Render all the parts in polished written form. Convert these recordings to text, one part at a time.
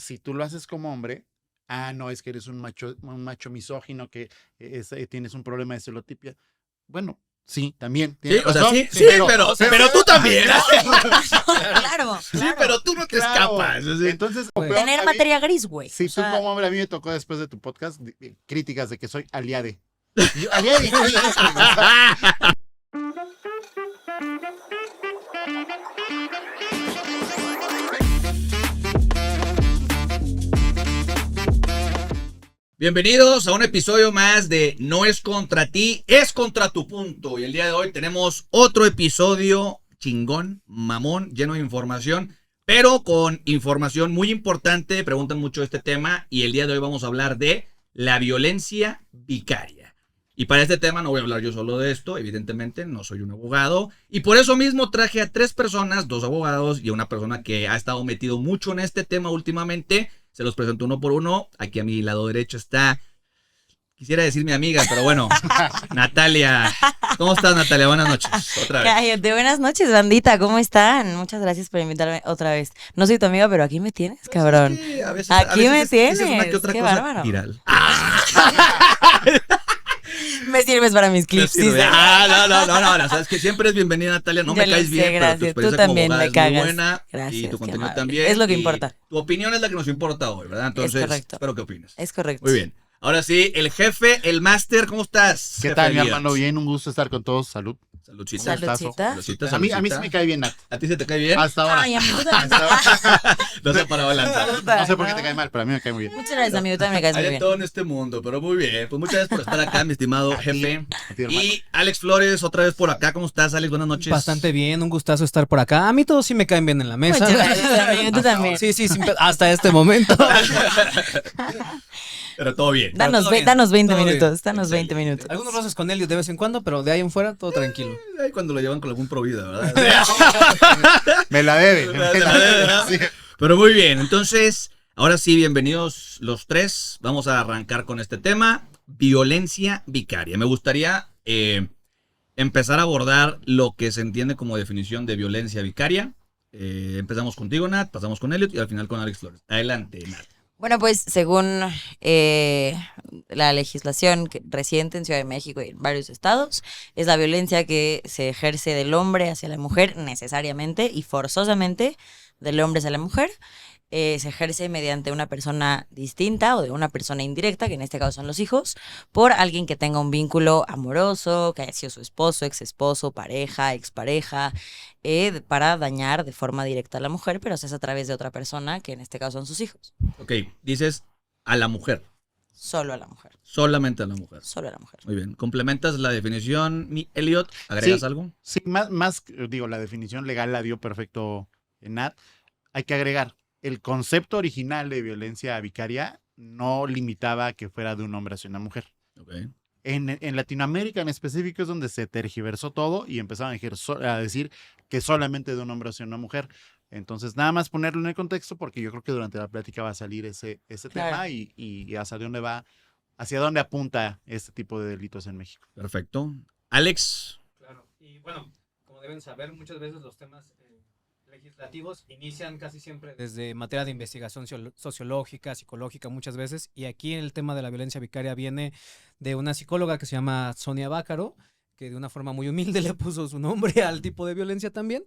si tú lo haces como hombre, no, es que eres un macho misógino, que tienes un problema de celotipia. Bueno, sí, también. Sí, o sea, razón, sí, pero tú también. Claro. Sí, pero tú no te escapas. ¿Sí? Entonces, Tener materia gris, güey. Sí, O sea, tú como hombre, a mí me tocó después de tu podcast críticas de que soy aliade. Y yo, aliade. Bienvenidos a un episodio más de No es contra ti, es contra tu punto. Y el día de hoy tenemos otro episodio chingón, mamón, lleno de información, pero con información muy importante. Preguntan mucho este tema y el día de hoy vamos a hablar de la violencia vicaria. Y para este tema no voy a hablar yo solo de esto, evidentemente no soy un abogado. Y por eso mismo traje a 3 personas, 2 abogados y una persona que ha estado metido mucho en este tema últimamente. Se los presento uno por uno. Aquí a mi lado derecho está, quisiera decir mi amiga, pero bueno, Natalia. ¿Cómo estás, Natalia? Buenas noches. Otra vez. cállate, buenas noches, bandita. ¿Cómo están? Muchas gracias por invitarme otra vez. No soy tu amiga, pero aquí me tienes, cabrón. Es que a veces, Aquí me dices una tienes. que otra Qué cosa bárbaro. viral. Me sirves para mis clips. Sí, Sí, no, sabes que siempre es bienvenida, Natalia. No Yo me lo caes sé, bien, pero tu gracias. Tú experiencia también como me abogada es cagas. muy buena. Gracias, Y tu qué contenido amable. también. Es lo que y importa. Tu opinión es la que nos importa hoy, ¿verdad? Entonces, correcto. espero que opines. Es correcto. Muy bien. Ahora sí, el jefe, el máster, ¿cómo estás? ¿Qué Jefe tal, mi Elías. hermano? Bien, un gusto estar con todos. Salud. Saludcita. Saludcita. Saludcita, A mí sí saludcita. me cae bien, Nat. ¿A ti se te cae bien? Hasta ahora. Ay, amigo, No se para balanzar. No sé por qué te cae mal, pero a mí me cae muy bien. Muchas gracias, amigo. También me caes Hay muy de bien. todo en este mundo, pero muy bien. Pues muchas gracias por estar acá, mi estimado jefe. A ti, hermano. Y Alex Flores, otra vez por acá. ¿Cómo estás, Alex? Buenas noches. Bastante bien, un gustazo estar por acá. A mí todos sí me caen bien en la mesa. Muchas gracias, amigo. Tú también. Sí, hasta este momento. Pero todo bien. Danos, todo bien, danos 20 todo bien. minutos. Danos 20 minutos. Algunos roces con Elliot de vez en cuando, pero de ahí en fuera todo tranquilo. Ay, cuando lo llevan con algún provida, ¿verdad? Me la debe. Me la debe, Sí. Pero muy bien, entonces, ahora sí, bienvenidos los 3. Vamos a arrancar con este tema, violencia vicaria. Me gustaría empezar a abordar lo que se entiende como definición de violencia vicaria. Empezamos contigo, Nat, pasamos con Elliot y al final con Alex Flores. Adelante, Nat. Bueno, pues según la legislación reciente en Ciudad de México y en varios estados, es la violencia que se ejerce del hombre hacia la mujer necesariamente y forzosamente del hombre hacia la mujer. Se ejerce mediante una persona distinta o de una persona indirecta, que en este caso son los hijos, por alguien que tenga un vínculo amoroso, que haya sido su esposo, ex esposo, pareja, expareja, para dañar de forma directa a la mujer, pero se hace a través de otra persona, que en este caso son sus hijos. Ok, dices a la mujer, Solo a la mujer. solamente a la mujer. Solo a la mujer. Muy bien, ¿complementas la definición, mi Elliot? ¿Agregas Sí. algo? Sí, digo, la definición legal la dio perfecto Nat. Hay que agregar, el concepto original de violencia vicaria no limitaba a que fuera de un hombre hacia una mujer. Ok. En Latinoamérica en específico es donde se tergiversó todo y empezaron a decir que solamente de un hombre hacia una mujer. Entonces, nada más ponerlo en el contexto porque yo creo que durante la plática va a salir ese Claro. tema y hacia dónde apunta este tipo de delitos en México. Perfecto. Alex. Claro, y bueno, como deben saber, muchas veces los temas legislativos inician casi siempre desde materia de investigación sociológica, psicológica muchas veces, y aquí el tema de la violencia vicaria viene de una psicóloga que se llama Sonia Bácaro, que de una forma muy humilde le puso su nombre al tipo de violencia también,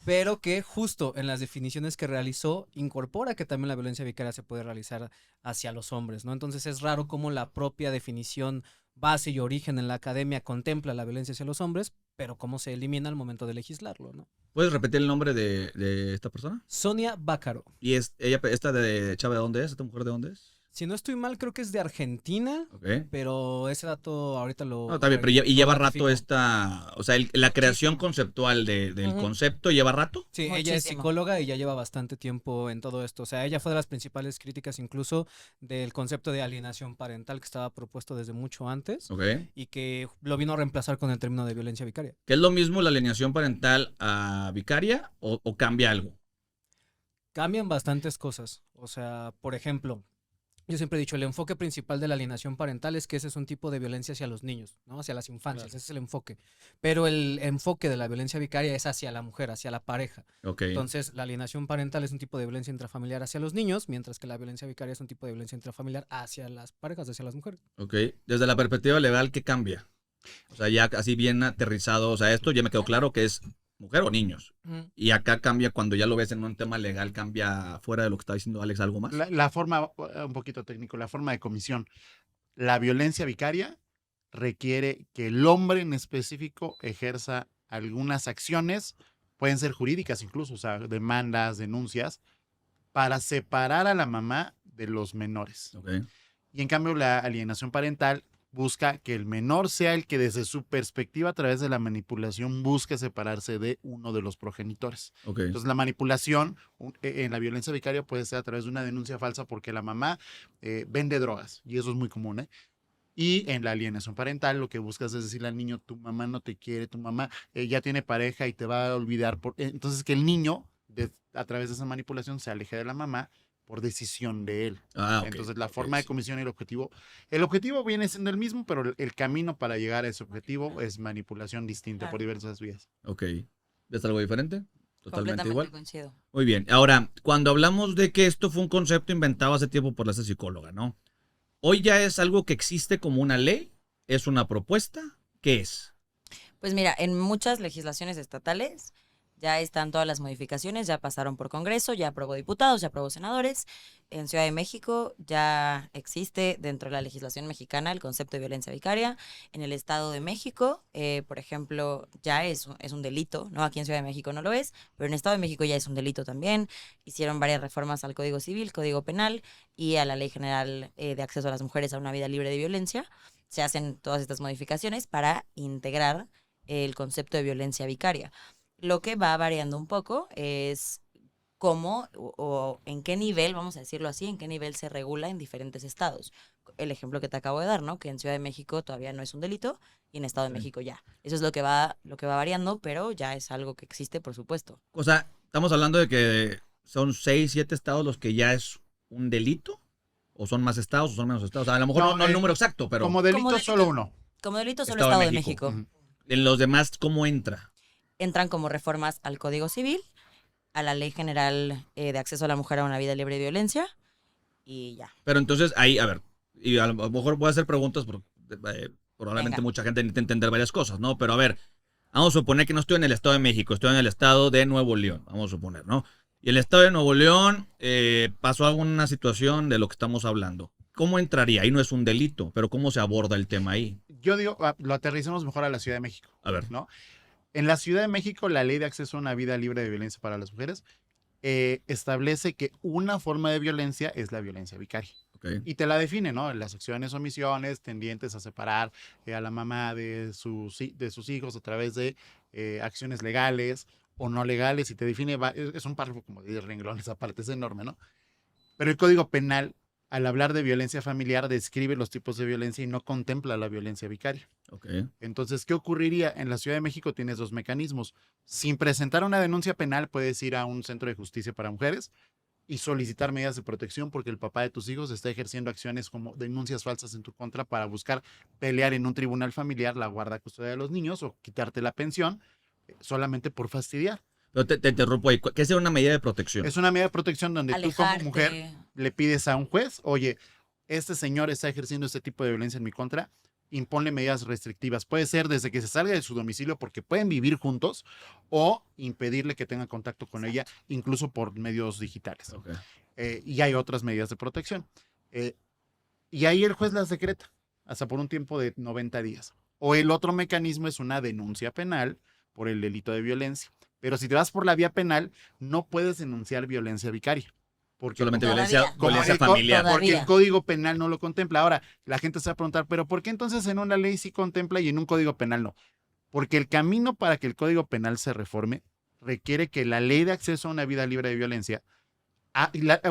pero que justo en las definiciones que realizó incorpora que también la violencia vicaria se puede realizar hacia los hombres, ¿no? Entonces es raro cómo la propia definición base y origen en la academia contempla la violencia hacia los hombres, pero cómo se elimina al momento de legislarlo, ¿no? ¿Puedes repetir el nombre de esta persona? Sonia Bácaro. ¿Y esta de Chava de dónde es? ¿Esta mujer de dónde es? Si no estoy mal, creo que es de Argentina, Ok. pero ese dato ahorita lo... No, está bien, pero lo lleva ratifico. rato esta... O sea, la creación conceptual del Ujú. concepto lleva rato. Sí, ella es Muchísimo. psicóloga y ya lleva bastante tiempo en todo esto. O sea, ella fue de las principales críticas incluso del concepto de alienación parental que estaba propuesto desde mucho antes Ok. y que lo vino a reemplazar con el término de violencia vicaria. ¿Qué es lo mismo la alienación parental a vicaria o cambia algo? Cambian bastantes cosas. O sea, por ejemplo, Yo siempre he dicho, el enfoque principal de la alienación parental es que ese es un tipo de violencia hacia los niños, ¿no? Hacia las infancias, Claro. ese es el enfoque. Pero el enfoque de la violencia vicaria es hacia la mujer, hacia la pareja. Ok. Entonces, la alienación parental es un tipo de violencia intrafamiliar hacia los niños, mientras que la violencia vicaria es un tipo de violencia intrafamiliar hacia las parejas, hacia las mujeres. Ok. Desde la perspectiva legal, ¿qué cambia? O sea, ya así bien aterrizado, o sea, esto ya me quedó claro que es mujer o niños. Y acá cambia cuando ya lo ves en un tema legal, cambia fuera de lo que está diciendo Alex, ¿algo más? La forma, un poquito técnico, la forma de comisión. La violencia vicaria requiere que el hombre en específico ejerza algunas acciones, pueden ser jurídicas incluso, o sea, demandas, denuncias, para separar a la mamá de los menores. Ok. Y en cambio la alienación parental busca que el menor sea el que desde su perspectiva a través de la manipulación busque separarse de uno de los progenitores. Ok. Entonces la manipulación en la violencia vicaria puede ser a través de una denuncia falsa porque la mamá vende drogas y eso es muy común, ¿eh? Y en la alienación parental lo que buscas es decirle al niño, tu mamá no te quiere, tu mamá ya tiene pareja y te va a olvidar. Entonces que el niño a través de esa manipulación se aleje de la mamá por decisión de él. Ah, ok. Entonces la Ok, forma de sí. comisión y el objetivo viene siendo el mismo, pero el camino para llegar a ese objetivo es manipulación distinta Claro. por diversas vías. Ok. ¿Es algo diferente? Totalmente Completamente igual. coincido. Muy bien. Ahora, cuando hablamos de que esto fue un concepto inventado hace tiempo por esta psicóloga, ¿no? Hoy ya es algo que existe como una ley, es una propuesta, ¿qué es? Pues mira, en muchas legislaciones estatales ya están todas las modificaciones, ya pasaron por Congreso, ya aprobó diputados, ya aprobó senadores. En Ciudad de México ya existe dentro de la legislación mexicana el concepto de violencia vicaria. En el Estado de México, por ejemplo, ya es un delito, ¿no? Aquí en Ciudad de México no lo es, pero en el Estado de México ya es un delito también. Hicieron varias reformas al Código Civil, Código Penal y a la Ley General de Acceso a las Mujeres a una Vida Libre de Violencia. Se hacen todas estas modificaciones para integrar el concepto de violencia vicaria. Lo que va variando un poco es cómo o en qué nivel, vamos a decirlo así, en qué nivel se regula en diferentes estados. El ejemplo que te acabo de dar, ¿no? Que en Ciudad de México todavía no es un delito y en Estado de Sí. México ya. Eso es lo que va variando, pero ya es algo que existe, por supuesto. O sea, estamos hablando de que son 6, 7 estados los que ya es un delito, o son más estados, o son menos estados. O sea, a lo mejor no el número exacto, pero Como delito delito. solo uno. Como delito solo Estado de Estado de México. México. Ujú. en los demás, ¿cómo entra? Entran como reformas al Código Civil, a la Ley General de Acceso a la Mujer a una Vida Libre de Violencia y ya. Pero entonces ahí, a ver, y a lo mejor voy a hacer preguntas porque probablemente Venga. mucha gente necesita entender varias cosas, ¿no? Pero a ver, vamos a suponer que no estoy en el Estado de México, estoy en el Estado de Nuevo León, vamos a suponer, ¿no? Y el Estado de Nuevo León pasó alguna situación de lo que estamos hablando. ¿Cómo entraría? Ahí no es un delito, pero ¿cómo se aborda el tema ahí? Yo digo, lo aterricemos mejor a la Ciudad de México, A ver. ¿no? En la Ciudad de México, la ley de acceso a una vida libre de violencia para las mujeres establece que una forma de violencia es la violencia vicaria. Ok. Y te la define, ¿no? Las acciones o omisiones tendientes a separar a la mamá de sus hijos a través de acciones legales o no legales. Y te define, es un párrafo como de 10 renglones aparte, es enorme, ¿no? Pero el Código Penal, al hablar de violencia familiar, describe los tipos de violencia y no contempla la violencia vicaria. Ok. Entonces, ¿qué ocurriría? En la Ciudad de México tienes dos mecanismos. Sin presentar una denuncia penal, puedes ir a un centro de justicia para mujeres y solicitar medidas de protección porque el papá de tus hijos está ejerciendo acciones como denuncias falsas en tu contra para buscar pelear en un tribunal familiar la guarda custodia de los niños o quitarte la pensión solamente por fastidiar. Pero te interrumpo ahí. ¿Qué es una medida de protección? Es una medida de protección donde tú como Alejarte. mujer le pides a un juez, oye, este señor está ejerciendo este tipo de violencia en mi contra, imponle medidas restrictivas. Puede ser desde que se salga de su domicilio porque pueden vivir juntos o impedirle que tenga contacto con ella, incluso por medios digitales. Ok. Y hay otras medidas de protección. Y ahí el juez las decreta hasta por un tiempo de 90 días. O el otro mecanismo es una denuncia penal por el delito de violencia. Pero si te vas por la vía penal, no puedes denunciar violencia vicaria. Porque Solamente Todavía. violencia, como violencia el co- familiar. Todavía. porque el Código Penal no lo contempla. Ahora, la gente se va a preguntar, ¿pero por qué entonces en una ley sí contempla y en un Código Penal no? Porque el camino para que el Código Penal se reforme requiere que la ley de acceso a una vida libre de violencia...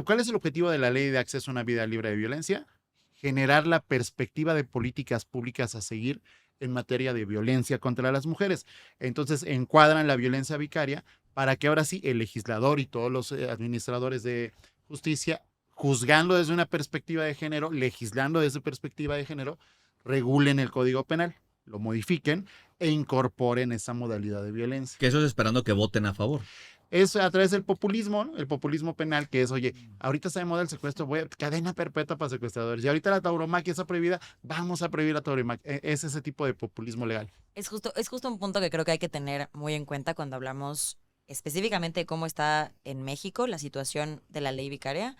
¿Cuál es el objetivo de la ley de acceso a una vida libre de violencia? Generar la perspectiva de políticas públicas a seguir en materia de violencia contra las mujeres. Entonces encuadran la violencia vicaria para que ahora sí el legislador y todos los administradores de justicia juzgando desde una perspectiva de género, legislando desde perspectiva de género, regulen el Código Penal, lo modifiquen e incorporen esa modalidad de violencia. Que eso es esperando que voten a favor. Es a través del populismo, ¿no? El populismo penal, que es, oye, ahorita está de moda el secuestro, cadena perpetua para secuestradores. Y ahorita la tauromaquia está prohibida, vamos a prohibir la tauromaquia. Es ese tipo de populismo legal. Es justo un punto que creo que hay que tener muy en cuenta cuando hablamos específicamente de cómo está en México la situación de la ley vicaria.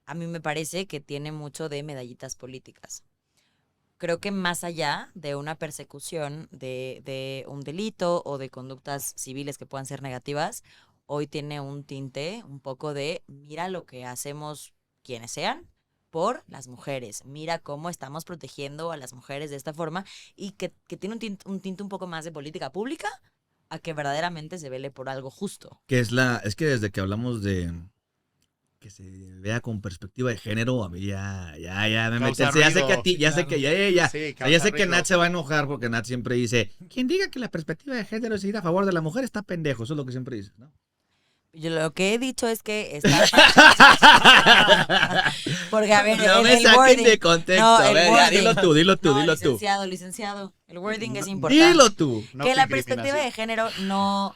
A mí me parece que tiene mucho de medallitas políticas. Creo que más allá de una persecución de un delito o de conductas civiles que puedan ser negativas, hoy tiene un tinte un poco de mira lo que hacemos quienes sean por las mujeres, mira cómo estamos protegiendo a las mujeres de esta forma y que tiene un tinte un poco más de política pública a que verdaderamente se vele por algo justo. Es que desde que hablamos de que se vea con perspectiva de género, a mí ya me Causa meten. Ya sé ruido. que a ti, ya sé que ya. Sí, O sea, ya sé causa que ruido. Nat se va a enojar porque Nat siempre dice, quien diga que la perspectiva de género es ir a favor de la mujer está pendejo. Eso es lo que siempre dices, ¿no? Yo lo que he dicho es que está... Porque, a ver, No me el saquen wording... de contexto. No, A el ver, ya, wording. dilo tú. No, licenciado. El wording es importante. Dilo tú. No que la discriminación. perspectiva de género no...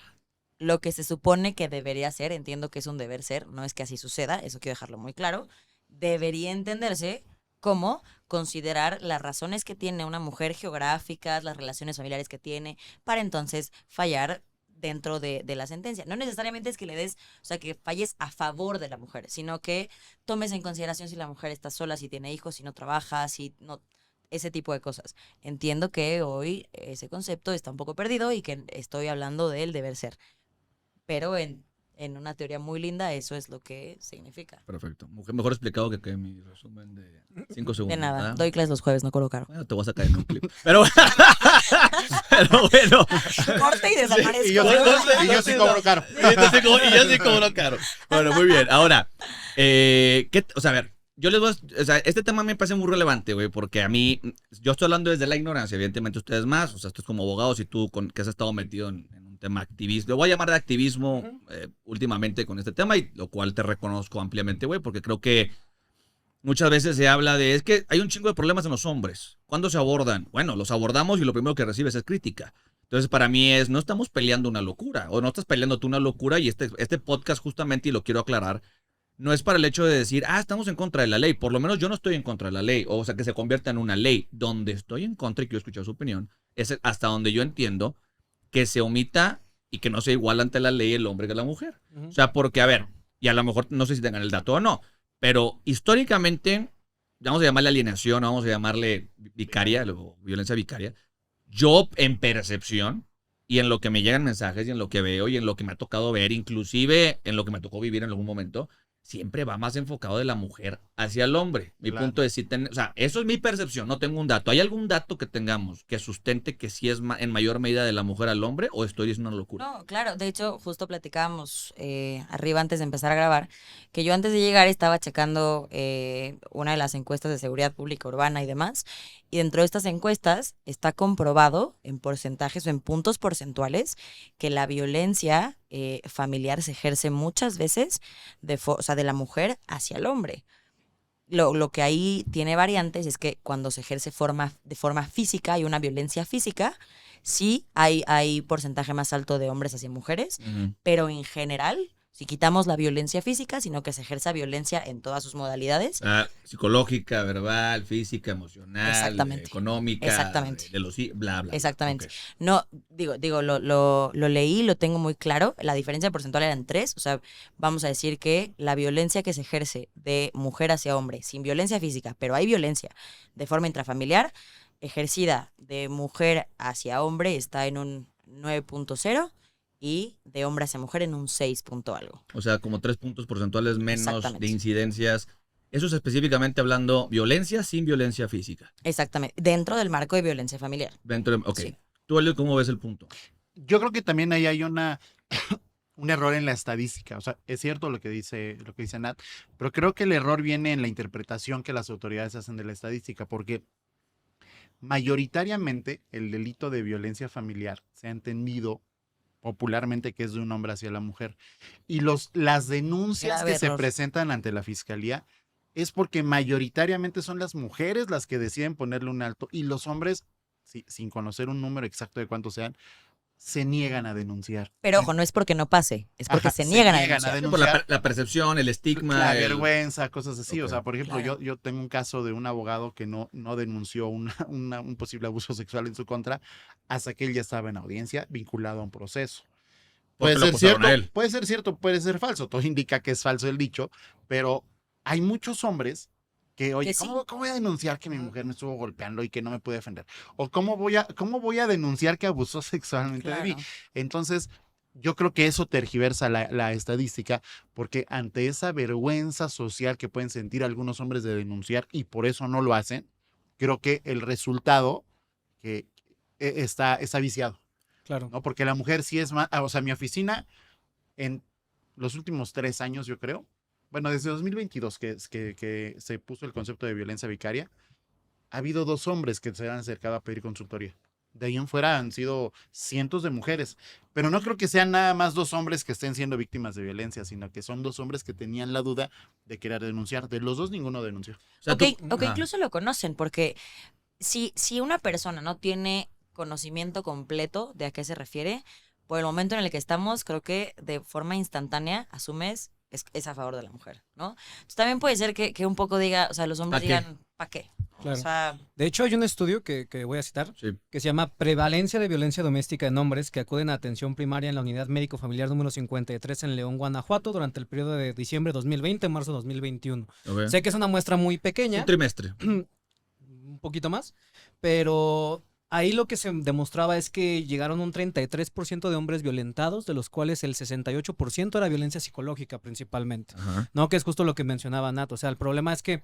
Lo que se supone que debería ser, entiendo que es un deber ser, no es que así suceda, eso quiero dejarlo muy claro, debería entenderse como considerar las razones que tiene una mujer geográficas, las relaciones familiares que tiene, para entonces fallar dentro de la sentencia. No necesariamente es que le des, o sea, que falles a favor de la mujer, sino que tomes en consideración si la mujer está sola, si tiene hijos, si no trabaja, si no, ese tipo de cosas. Entiendo que hoy ese concepto está un poco perdido y que estoy hablando del deber ser. Pero en una teoría muy linda eso es lo que significa. Perfecto. Mejor explicado que mi resumen de 5 segundos. De nada, ¿verdad? doy clases los jueves, no colocaron. Bueno, te voy a sacar en un clip. Pero bueno. Corte y desaparezco. Y yo sí cobro caro. Y yo sí cobro caro. Bueno, muy bien. Ahora, o sea, a ver, yo les voy a, o sea, este tema me parece muy relevante, güey, porque a mí, yo estoy hablando desde la ignorancia, evidentemente ustedes más, o sea, ustedes como abogados y tú que has estado metido en un tema activista, lo voy a llamar de activismo últimamente con este tema, y lo cual te reconozco ampliamente, güey, porque creo que muchas veces se habla de, es que hay un chingo de problemas en los hombres. ¿Cuándo se abordan? Bueno, los abordamos y lo primero que recibes es crítica. Entonces, para mí no estamos peleando una locura, o no estás peleando tú una locura, y este podcast justamente, y lo quiero aclarar, no es para el hecho de decir, estamos en contra de la ley. Por lo menos yo no estoy en contra de la ley, o sea, que se convierta en una ley. Donde estoy en contra y quiero escuchar su opinión, es hasta donde yo entiendo que se omita y que no sea igual ante la ley el hombre que la mujer. O sea, porque, a ver, y a lo mejor no sé si tengan el dato o no, pero históricamente, vamos a llamarle alienación, vamos a llamarle vicaria, violencia vicaria. Yo, en percepción, y en lo que me llegan mensajes, y en lo que veo, y en lo que me ha tocado ver, inclusive en lo que me tocó vivir en algún momento, siempre va más enfocado de la mujer hacia el hombre. Mi Claro. punto es, o sea, eso es mi percepción, no tengo un dato. ¿Hay algún dato que tengamos que sustente que sí es en mayor medida de la mujer al hombre, o estoy diciendo una locura? No, claro, de hecho, justo platicábamos arriba antes de empezar a grabar, que yo antes de llegar estaba checando una de las encuestas de seguridad pública urbana y demás, y dentro de estas encuestas está comprobado en porcentajes o en puntos porcentuales que la violencia familiar se ejerce muchas veces o sea, de la mujer hacia el hombre. Lo que ahí tiene variantes es que cuando se ejerce de forma física, hay una violencia física, sí hay porcentaje más alto de hombres hacia mujeres, pero en general, si quitamos la violencia física, sino que se ejerza violencia en todas sus modalidades. Psicológica, verbal, física, emocional, Exactamente. económica, Exactamente. de los bla, bla. Exactamente. Okay. No, digo, lo leí, lo tengo muy claro. La diferencia porcentual eran 3. O sea, vamos a decir que la violencia que se ejerce de mujer hacia hombre, sin violencia física, pero hay violencia de forma intrafamiliar, ejercida de mujer hacia hombre, está en un 9.0 y de hombre hacia mujer en un 6 punto algo. O sea, como 3 puntos porcentuales menos Exactamente. de incidencias. Eso es específicamente hablando violencia sin violencia física. Exactamente. Dentro del marco de violencia familiar. Ok. Sí. Tú, Elio, ¿cómo ves el punto? Yo creo que también ahí hay un error en la estadística. O sea, es cierto lo que dice Nat, pero creo que el error viene en la interpretación que las autoridades hacen de la estadística, porque mayoritariamente el delito de violencia familiar se ha entendido popularmente que es de un hombre hacia la mujer. Y las denuncias Grave que se error. presentan ante la fiscalía es porque mayoritariamente son las mujeres las que deciden ponerle un alto y los hombres, sin conocer un número exacto de cuántos sean, se niegan a denunciar. Pero ojo, no es porque no pase, es porque Ajá, se niegan a niegan denunciar. Sí, por la percepción, el estigma. la vergüenza, cosas así. Ok. O sea, por ejemplo, Claro. yo tengo un caso de un abogado que no denunció un posible abuso sexual en su contra hasta que él ya estaba en audiencia vinculado a un proceso. Porque Puede lo ser acusaron cierto, a él. puede ser cierto, puede ser falso. Todo indica que es falso el dicho, pero hay muchos hombres que, oye, Que sí. ¿cómo voy a denunciar que mi mujer me estuvo golpeando y que no me puede defender? O ¿cómo voy a denunciar que abusó sexualmente de mí? Claro. Entonces, yo creo que eso tergiversa la estadística, porque ante esa vergüenza social que pueden sentir algunos hombres de denunciar y por eso no lo hacen, creo que el resultado que está viciado, Claro. ¿no? Porque la mujer sí es más, o sea, mi oficina en los últimos 3 años, yo creo, bueno, desde 2022 que se puso el concepto de violencia vicaria, ha habido 2 hombres que se han acercado a pedir consultoría. De ahí en fuera han sido cientos de mujeres, pero no creo que sean nada más 2 hombres que estén siendo víctimas de violencia, sino que son 2 hombres que tenían la duda de querer denunciar. De los 2, ninguno denunció. O sea, Ok, tú- ok, Ajá. incluso lo conocen, porque si una persona no tiene conocimiento completo de a qué se refiere, por el momento en el que estamos, creo que de forma instantánea asumes es a favor de la mujer, ¿no? Entonces, también puede ser que un poco diga, o sea, los hombres ¿Pa' qué? digan, ¿para qué? Claro. O sea, De hecho, hay un estudio que voy a citar Sí. que se llama Prevalencia de Violencia Doméstica en Hombres que acuden a atención primaria en la Unidad Médico Familiar número 53 en León, Guanajuato, durante el periodo de diciembre 2020 marzo 2021. Ok. Sé que es una muestra muy pequeña, Un trimestre. un poquito más, pero ahí lo que se demostraba es que llegaron un 33% de hombres violentados, de los cuales el 68% era violencia psicológica principalmente. Ajá. No, que es justo lo que mencionaba Nat. O sea, el problema es que,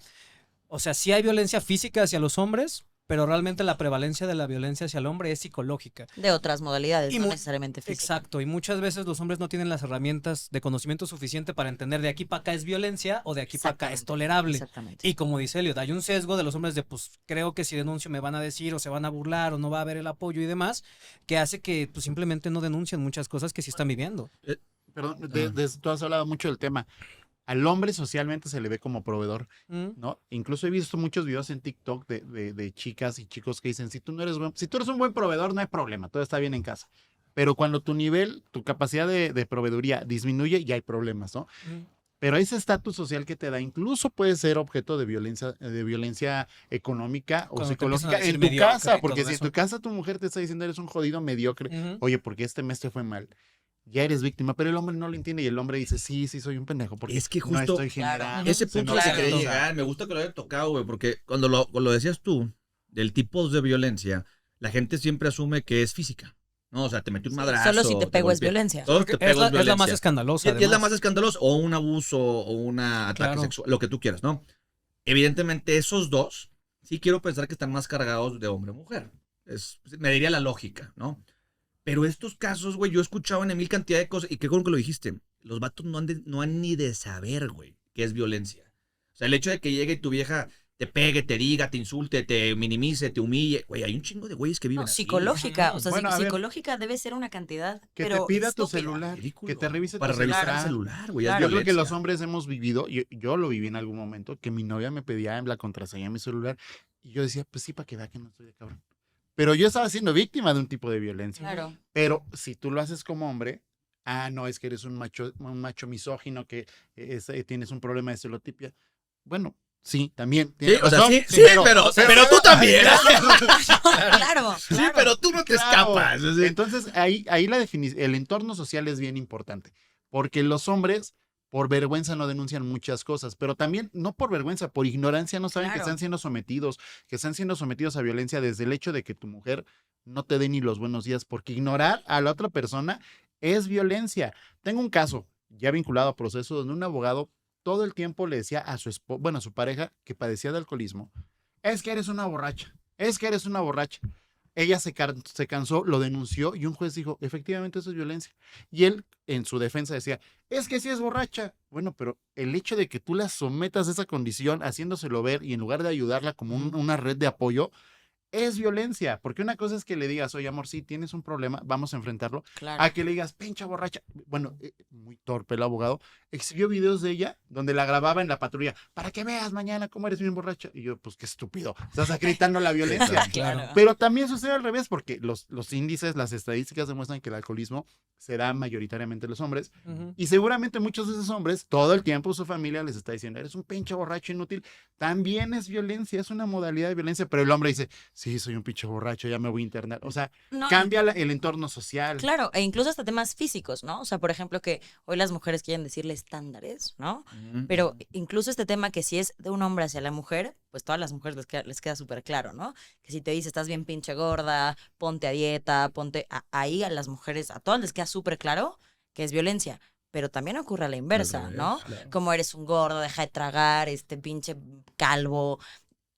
o sea, sí hay violencia física hacia los hombres, pero realmente la prevalencia de la violencia hacia el hombre es psicológica. de otras modalidades, Y no mu- necesariamente físicas. Exacto, y muchas veces los hombres no tienen las herramientas de conocimiento suficiente para entender de aquí para acá es violencia o de aquí para acá es Exactamente, tolerable. Exactamente. Y como dice Elliot, hay un sesgo de los hombres de, pues, creo que si denuncio me van a decir o se van a burlar o no va a haber el apoyo y demás, que hace que, pues, simplemente no denuncien muchas cosas que sí están viviendo. Perdón, tú has hablado mucho del tema. Al hombre socialmente se le ve como proveedor, Mm. ¿no? Incluso he visto muchos videos en TikTok de chicas y chicos que dicen, si tú eres un buen proveedor, no hay problema, todo está bien en casa. Pero cuando tu nivel, tu capacidad de proveeduría disminuye, ya hay problemas, ¿no? Mm. Pero ese estatus social que te da incluso puede ser objeto de violencia económica o Cuando te empiezan a psicológica decir en tu mediocre casa, y porque todo si en eso. tu casa tu mujer te está diciendo eres un jodido mediocre, Ujú. oye, porque este mes te fue mal, ya eres víctima, pero el hombre no lo entiende y el hombre dice, sí, soy un pendejo, porque Es que no justo estoy generando. ese se punto me al que hace quería cosa. llegar, me gusta que lo haya tocado, güey, porque cuando lo decías tú, del tipo de violencia, la gente siempre asume que es física. No, o sea, te metió un madrazo. Solo si te pego es golpeé. violencia. Solo si Porque te pego es es la más violencia. escandalosa. Y es la además. más escandalosa, o un abuso, o un ataque Claro. sexual, lo que tú quieras, ¿no? Evidentemente, esos dos, sí quiero pensar que están más cargados de hombre o mujer. Me diría la lógica, ¿no? Pero estos casos, güey, yo he escuchado en mil cantidad de cosas, y qué bueno que lo dijiste, los vatos no han ni de saber, güey, qué es violencia. O sea, el hecho de que llegue tu vieja te pegue, te diga, te insulte, te minimice, te humille, güey, hay un chingo de güeyes que viven No, así. psicológica, o sea, Bueno, a ver. psicológica debe ser una cantidad, Que te pero pida tu estúpida. celular, Ridículo. que te revise Para tu revisar celular. el celular, güey, es Claro. Yo creo que los violencia. hombres hemos vivido, yo lo viví en algún momento, que mi novia me pedía en la contraseña de mi celular y yo decía, pues sí, para que vea que no estoy de cabrón. Pero yo estaba siendo víctima de un tipo de violencia. Claro. Pero si tú lo haces como hombre, no, es que eres un macho misógino, que tienes un problema de celotipia. Bueno, sí, también. Sí, tienes o sea, razón, sí, pero tú también. Claro. Sí, pero tú no te Claro. escapas. así. Entonces, ahí el entorno social es bien importante, porque los hombres por vergüenza no denuncian muchas cosas, pero también no por vergüenza, por ignorancia no saben que Claro. están siendo sometidos a violencia desde el hecho de que tu mujer no te dé ni los buenos días, porque ignorar a la otra persona es violencia. Tengo un caso ya vinculado a proceso donde un abogado todo el tiempo le decía a a su pareja que padecía de alcoholismo, es que eres una borracha, es que eres una borracha. Ella se cansó, lo denunció y un juez dijo, efectivamente eso es violencia. Y él, en su defensa, decía, es que sí es borracha. Bueno, pero el hecho de que tú la sometas a esa condición, haciéndoselo ver y en lugar de ayudarla como una red de apoyo, es violencia, porque una cosa es que le digas, oye, amor, sí, tienes un problema, vamos a enfrentarlo, Claro. a que le digas, pinche borracha. Bueno, muy torpe el abogado, exhibió videos de ella donde la grababa en la patrulla, para que veas mañana cómo eres bien borracha. Y yo, pues qué estúpido, estás acreditando la violencia. Claro. Pero también sucede al revés, porque los índices, las estadísticas demuestran que el alcoholismo se da mayoritariamente en los hombres, Ujú. y seguramente muchos de esos hombres, todo el tiempo su familia les está diciendo, eres un pinche borracho inútil. También es violencia, es una modalidad de violencia, pero el hombre dice, sí, soy un pinche borracho, ya me voy a internar. O sea, No, cambia el entorno social. claro, e incluso hasta temas físicos, ¿no? O sea, por ejemplo, que hoy las mujeres quieren decirle estándares, ¿no? Pero incluso este tema que si es de un hombre hacia la mujer, pues todas las mujeres les queda súper claro, ¿no? Que si te dice, estás bien pinche gorda, ponte a dieta, ahí a las mujeres, a todas les queda súper claro que es violencia. Pero también ocurre a la inversa, revés, ¿no? claro. Como eres un gordo, deja de tragar, pinche calvo.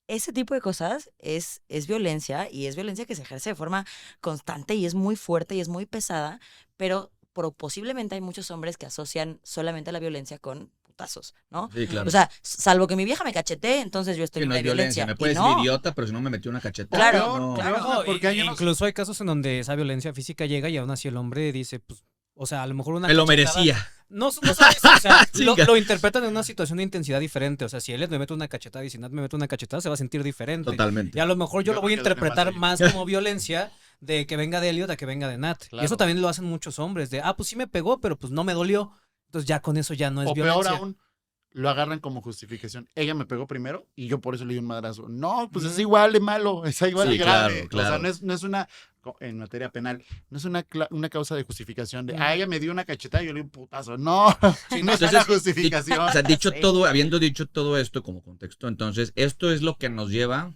Ese tipo de cosas es violencia, y es violencia que se ejerce de forma constante y es muy fuerte y es muy pesada, pero posiblemente hay muchos hombres que asocian solamente la violencia con putazos, ¿no? Sí, claro. O sea, salvo que mi vieja me cachetee, entonces yo estoy que en no una es violencia. Me Y puedes no, decir idiota, pero si no me metió una cachetada. Claro, no. claro. No, porque hay unos- incluso hay casos en donde esa violencia física llega y aún así el hombre dice, pues, o sea, a lo mejor una Me lo cachetada- merecía. No solo eso, o sea, Chinga. lo interpretan en una situación de intensidad diferente. O sea, si él me mete una cachetada y si Nat me mete una cachetada, se va a sentir diferente. Totalmente. Y a lo mejor yo Yo lo voy a creo que me interpretar pasa más como violencia de que venga de Elliot a que venga de Nat. Claro. Y eso también lo hacen muchos hombres, de, pues sí me pegó, pero pues no me dolió. Entonces ya con eso ya no es O violencia. peor aún, lo agarran como justificación. Ella me pegó primero y yo por eso le di un madrazo. No, pues es Ujú. igual de malo, es igual Sí, de grave. claro, claro. O sea, no es una, en materia penal, no es una causa de justificación de, Ujú. ella me dio una cachetada y yo le di un putazo. No, no es entonces, una justificación. O sea, dicho Sí. todo, habiendo dicho todo esto como contexto, entonces, esto es lo que nos lleva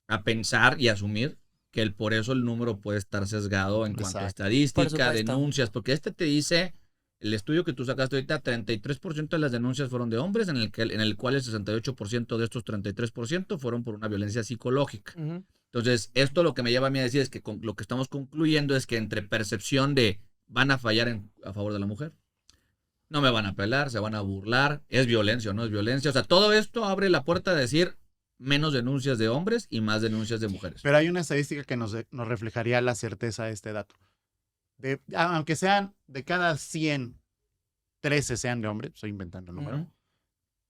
a pensar y asumir que por eso el número puede estar sesgado en cuanto a Exacto. Por estadística, supuesto. denuncias, porque te dice, el estudio que tú sacaste ahorita, 33% de las denuncias fueron de hombres, en el cual el 68% de estos 33% fueron por una violencia psicológica. Ujú. Entonces, esto lo que me lleva a mí a decir es que lo que estamos concluyendo es que entre percepción de van a fallar a favor de la mujer, no me van a pelar, se van a burlar, es violencia o no es violencia. O sea, todo esto abre la puerta a decir menos denuncias de hombres y más denuncias de mujeres. Pero hay una estadística que nos reflejaría la certeza de este dato. Aunque sean de cada 100, 13 sean de hombres, estoy inventando el número. Ujú.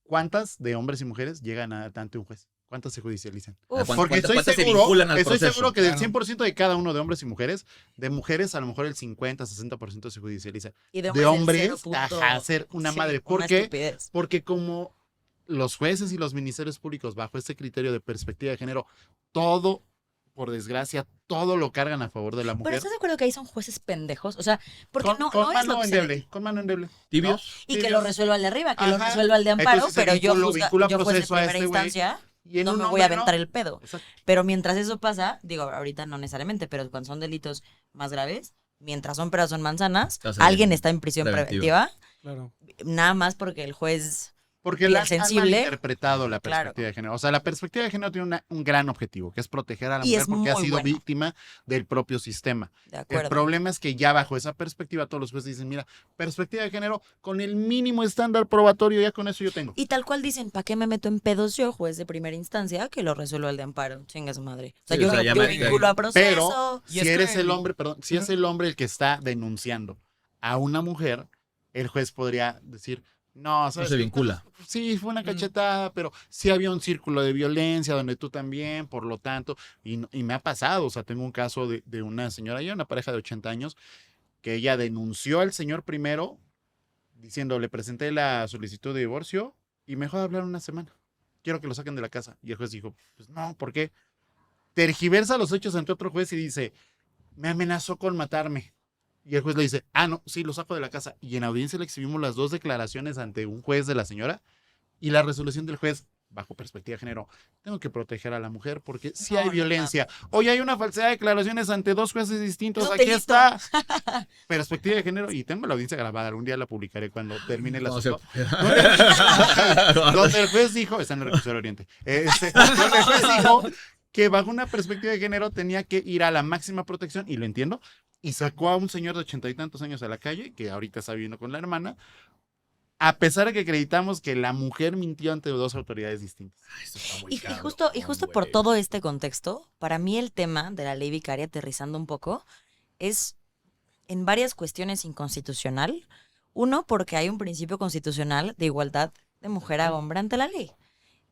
¿Cuántas de hombres y mujeres llegan ante un juez? ¿Cuántas se judicializan? Uf, Porque estoy ¿Cuántas se seguro, vinculan al estoy proceso? seguro que del Claro. 100% de cada uno de hombres y mujeres, de mujeres a lo mejor el 50, 60% se judicializa. y De el hombres, 0 ajá, ser una sí, madre. una ¿Por qué? estupidez. Porque como los jueces y los ministerios públicos, bajo este criterio de perspectiva de género, todo, por desgracia, todo lo cargan a favor de la Pero mujer. ¿estás de acuerdo que ahí son jueces pendejos? O sea, porque Con, no, con no es lo mano que se ve. endeble, con mano endeble. ¿Tibios? Y que Tibios. lo resuelva el de arriba, que lo Ajá. resuelva el de amparo, Entonces se pero yo, vincula yo juez de proceso a primera este güey, instancia, Y en no un me voy a hombre, aventar no. el pedo. Exacto. Pero mientras eso pasa, digo, ahorita no necesariamente, pero cuando son delitos más graves, mientras son peras son manzanas, Estás ahí alguien en está en prisión preventiva. preventiva, Claro. nada más porque el juez... Porque Bien la han sensible. interpretado la Claro. perspectiva de género. O sea, la perspectiva de género tiene un gran objetivo, que es proteger a la Y mujer es porque ha muy sido bueno. víctima del propio sistema. De El acuerdo. problema es que ya bajo esa perspectiva todos los jueces dicen, mira, perspectiva de género con el mínimo estándar probatorio, ya con eso yo tengo. Y tal cual dicen, ¿para qué me meto en pedos yo, juez de primera instancia, que lo resuelva el de amparo? Chinga su madre. O sea, Sí, yo, o sea, ya yo me- vinculo a proceso. Pero Y si es que eres el el- hombre, perdón, si es el hombre el que está denunciando a una mujer, el juez podría decir, no, No ¿sabes se qué? vincula. Sí, fue una cachetada, pero sí había un círculo de violencia donde tú también, por lo tanto, y me ha pasado, o sea, tengo un caso de una señora, ya una pareja de 80 años, que ella denunció al señor primero, diciendo, le presenté la solicitud de divorcio y me dejó de hablar una semana. Quiero que lo saquen de la casa. Y el juez dijo, pues no, ¿por qué? Tergiversa los hechos ante otro juez y dice, me amenazó con matarme. Y el juez le dice, no, sí, lo saco de la casa. Y en audiencia le exhibimos las dos declaraciones ante un juez de la señora y la resolución del juez, bajo perspectiva de género, tengo que proteger a la mujer porque si No, hay no violencia. Hoy hay una falsedad de declaraciones ante dos jueces distintos. Es un Aquí delito. está. Perspectiva de género. Y tengo la audiencia grabada. Algún día la publicaré cuando termine el No se asunto. puede. Donde el juez dijo, está en el recurso del Oriente, donde el juez dijo que bajo una perspectiva de género tenía que ir a la máxima protección, y lo entiendo, y sacó a un señor de 80 y tantos años a la calle, que ahorita está viviendo con la hermana, a pesar de que acreditamos que la mujer mintió ante dos autoridades distintas. Ay, esto está muy Y cabrón, justo por güey. todo este contexto, para mí el tema de la ley vicaria, aterrizando un poco, es en varias cuestiones inconstitucional. Uno, porque hay un principio constitucional de igualdad de mujer a hombre ante la ley,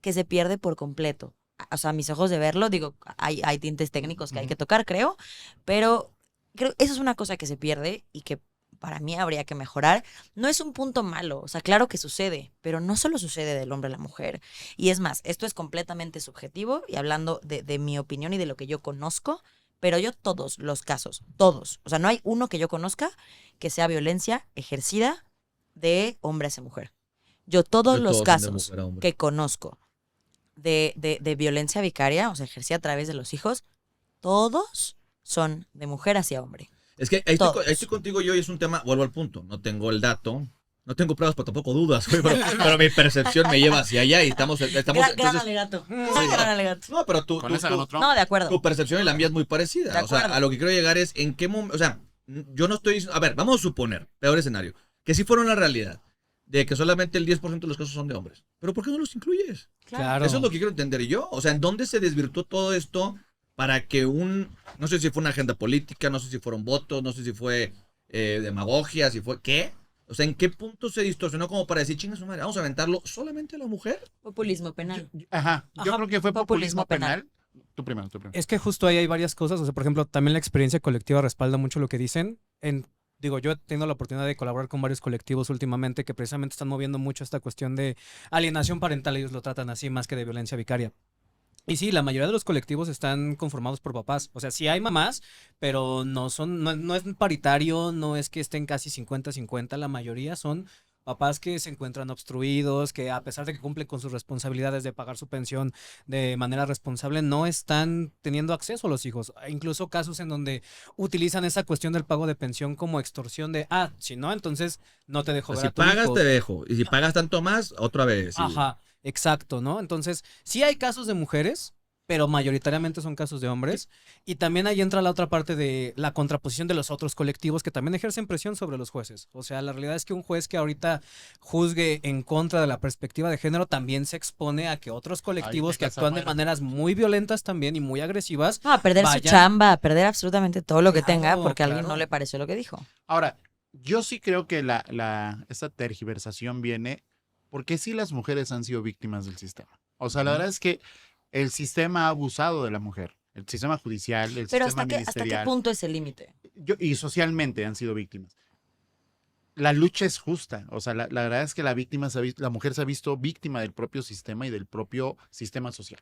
que se pierde por completo. O sea, a mis ojos de verlo, digo, hay tintes técnicos que hay que tocar, creo, pero creo eso es una cosa que se pierde y que para mí habría que mejorar. No es un punto malo, o sea, claro que sucede, pero no solo sucede del hombre a la mujer. Y es más, esto es completamente subjetivo y hablando de mi opinión y de lo que yo conozco, pero yo todos los casos, todos, o sea, no hay uno que yo conozca que sea violencia ejercida de hombre hacia mujer. Yo todos De los todos son de casos mujer a hombre. que conozco de violencia vicaria, o sea, ejercida a través de los hijos, todos son de mujer hacia hombre. Es que ahí Todos. estoy contigo yo y es un tema, vuelvo al punto, no tengo el dato, no tengo pruebas, pero tampoco dudas, güey, pero mi percepción me lleva hacia allá y estamos Gran entonces, alegato. sí. Gran alegato. no, pero tú, Con esa ganó Trump. No, de acuerdo. tu percepción y la mía es muy parecida. De O sea, acuerdo. a lo que quiero llegar es en qué momento, o sea, yo no estoy, a ver, vamos a suponer, peor escenario, que si fuera una realidad, de que solamente el 10% de los casos son de hombres. ¿Pero por qué no los incluyes? Claro. Eso es lo que quiero entender yo. O sea, ¿en dónde se desvirtuó todo esto para que no sé si fue una agenda política, no sé si fueron votos, no sé si fue demagogia, si fue, ¿qué? O sea, ¿en qué punto se distorsionó como para decir, chinga su madre, vamos a aventarlo solamente a la mujer? Populismo penal. Ajá, yo Ajá, creo que fue populismo populismo penal. Tú primero. Es que justo ahí hay varias cosas. O sea, por ejemplo, también la experiencia colectiva respalda mucho lo que dicen. Digo, yo he tenido la oportunidad de colaborar con varios colectivos últimamente que precisamente están moviendo mucho esta cuestión de alienación parental. Ellos lo tratan así más que de violencia vicaria. Y sí, la mayoría de los colectivos están conformados por papás. O sea, sí hay mamás, pero no es paritario, no es que estén casi 50-50. La mayoría son papás que se encuentran obstruidos, que a pesar de que cumplen con sus responsabilidades de pagar su pensión de manera responsable, no están teniendo acceso a los hijos. Hay incluso casos en donde utilizan esa cuestión del pago de pensión como extorsión de, si no, entonces no te dejo O sea, ver si a tu pagas, hijo. te dejo. Y si pagas tanto más, otra vez. Sí. Ajá, exacto, ¿no? Entonces, sí hay casos de mujeres, pero mayoritariamente son casos de hombres. Y también ahí entra la otra parte de la contraposición de los otros colectivos que también ejercen presión sobre los jueces. O sea, la realidad es que un juez que ahorita juzgue en contra de la perspectiva de género también se expone a que otros colectivos que actúan de maneras muy violentas también y muy agresivas. No, a perder su vayan- chamba, a perder absolutamente todo lo que Claro, tenga porque a alguien claro. no le pareció lo que dijo. Ahora, yo sí creo que esta tergiversación viene porque sí las mujeres han sido víctimas del sistema. O sea, la verdad es que el sistema ha abusado de la mujer. El sistema judicial, el Pero sistema ¿hasta qué ministerial. punto es el límite? Y socialmente han sido víctimas. La lucha es justa. O sea, la verdad es que la mujer se ha visto víctima del propio sistema y del propio sistema social.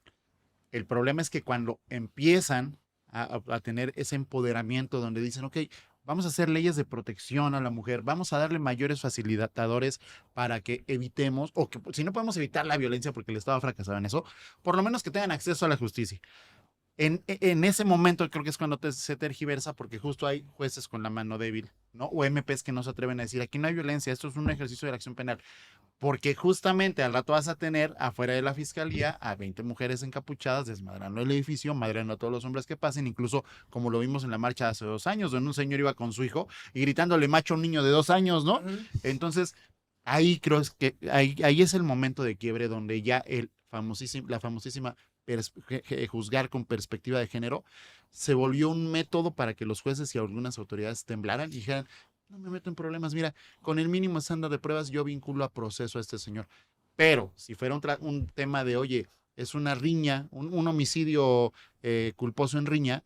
El problema es que cuando empiezan a tener ese empoderamiento donde dicen, ok, vamos a hacer leyes de protección a la mujer, vamos a darle mayores facilitadores para que evitemos, o que si no podemos evitar la violencia porque el Estado ha fracasado en eso, por lo menos que tengan acceso a la justicia. En ese momento creo que es cuando se tergiversa porque justo hay jueces con la mano débil, ¿no? O MPs que no se atreven a decir, aquí no hay violencia, esto es un ejercicio de la acción penal. Porque justamente al rato vas a tener afuera de la fiscalía a 20 mujeres encapuchadas desmadrando el edificio, madreando a todos los hombres que pasen, incluso como lo vimos en la marcha hace 2 años, donde un señor iba con su hijo y gritándole macho a un niño de 2 años, ¿no? Entonces, ahí creo que ahí es el momento de quiebre donde ya la famosísima juzgar con perspectiva de género se volvió un método para que los jueces y algunas autoridades temblaran y dijeran, no me meto en problemas, mira, con el mínimo estándar de pruebas yo vinculo a proceso a este señor. Pero si fuera un tema de, oye, es una riña, un homicidio culposo en riña,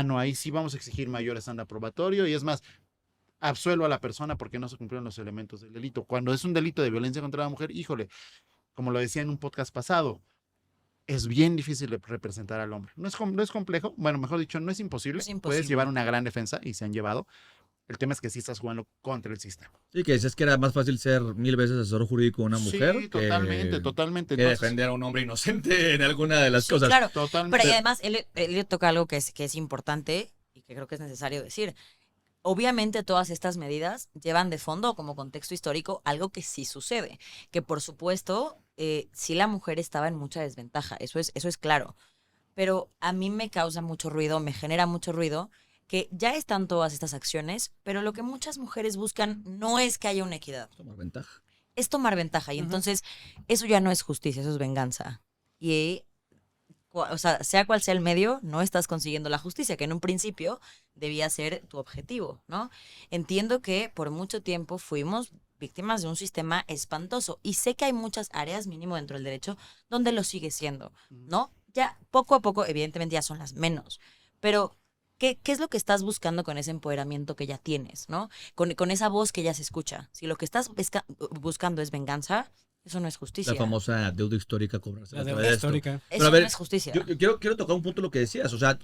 no, ahí sí vamos a exigir mayor estándar probatorio y es más, absuelvo a la persona porque no se cumplieron los elementos del delito. Cuando es un delito de violencia contra la mujer, híjole, como lo decía en un podcast pasado, es bien difícil de representar al hombre. No es complejo, bueno, mejor dicho, no es imposible. Es imposible. Puedes llevar una gran defensa y se han llevado. El tema es que sí estás jugando contra el sistema. Sí, que decías que era más fácil ser 1000 veces asesor jurídico de una mujer Sí, totalmente. que Entonces, defender a un hombre inocente en alguna de las Sí, cosas. claro. totalmente. Pero y además, él toca algo que es importante y que creo que es necesario decir. Obviamente todas estas medidas llevan de fondo como contexto histórico algo que sí sucede, que por supuesto sí la mujer estaba en mucha desventaja, eso es claro, pero a mí me causa mucho ruido, me genera mucho ruido que ya están todas estas acciones, pero lo que muchas mujeres buscan no es que haya una equidad, Tomar ventaja. es tomar ventaja. Y entonces eso ya no es justicia, eso es venganza. Y, o sea cual sea el medio, no estás consiguiendo la justicia, que en un principio debía ser tu objetivo, ¿no? Entiendo que por mucho tiempo fuimos víctimas de un sistema espantoso. Y sé que hay muchas áreas, mínimo dentro del derecho, donde lo sigue siendo, ¿no? Ya poco a poco, evidentemente ya son las menos. Pero, ¿qué es lo que estás buscando con ese empoderamiento que ya tienes, ¿no? Con esa voz que ya se escucha. Si lo que estás buscando es venganza, eso no es justicia. La famosa deuda histórica cobrarse. La a deuda través de esto. histórica. Pero Eso a ver, no es justicia. yo quiero tocar un punto de lo que decías. O sea,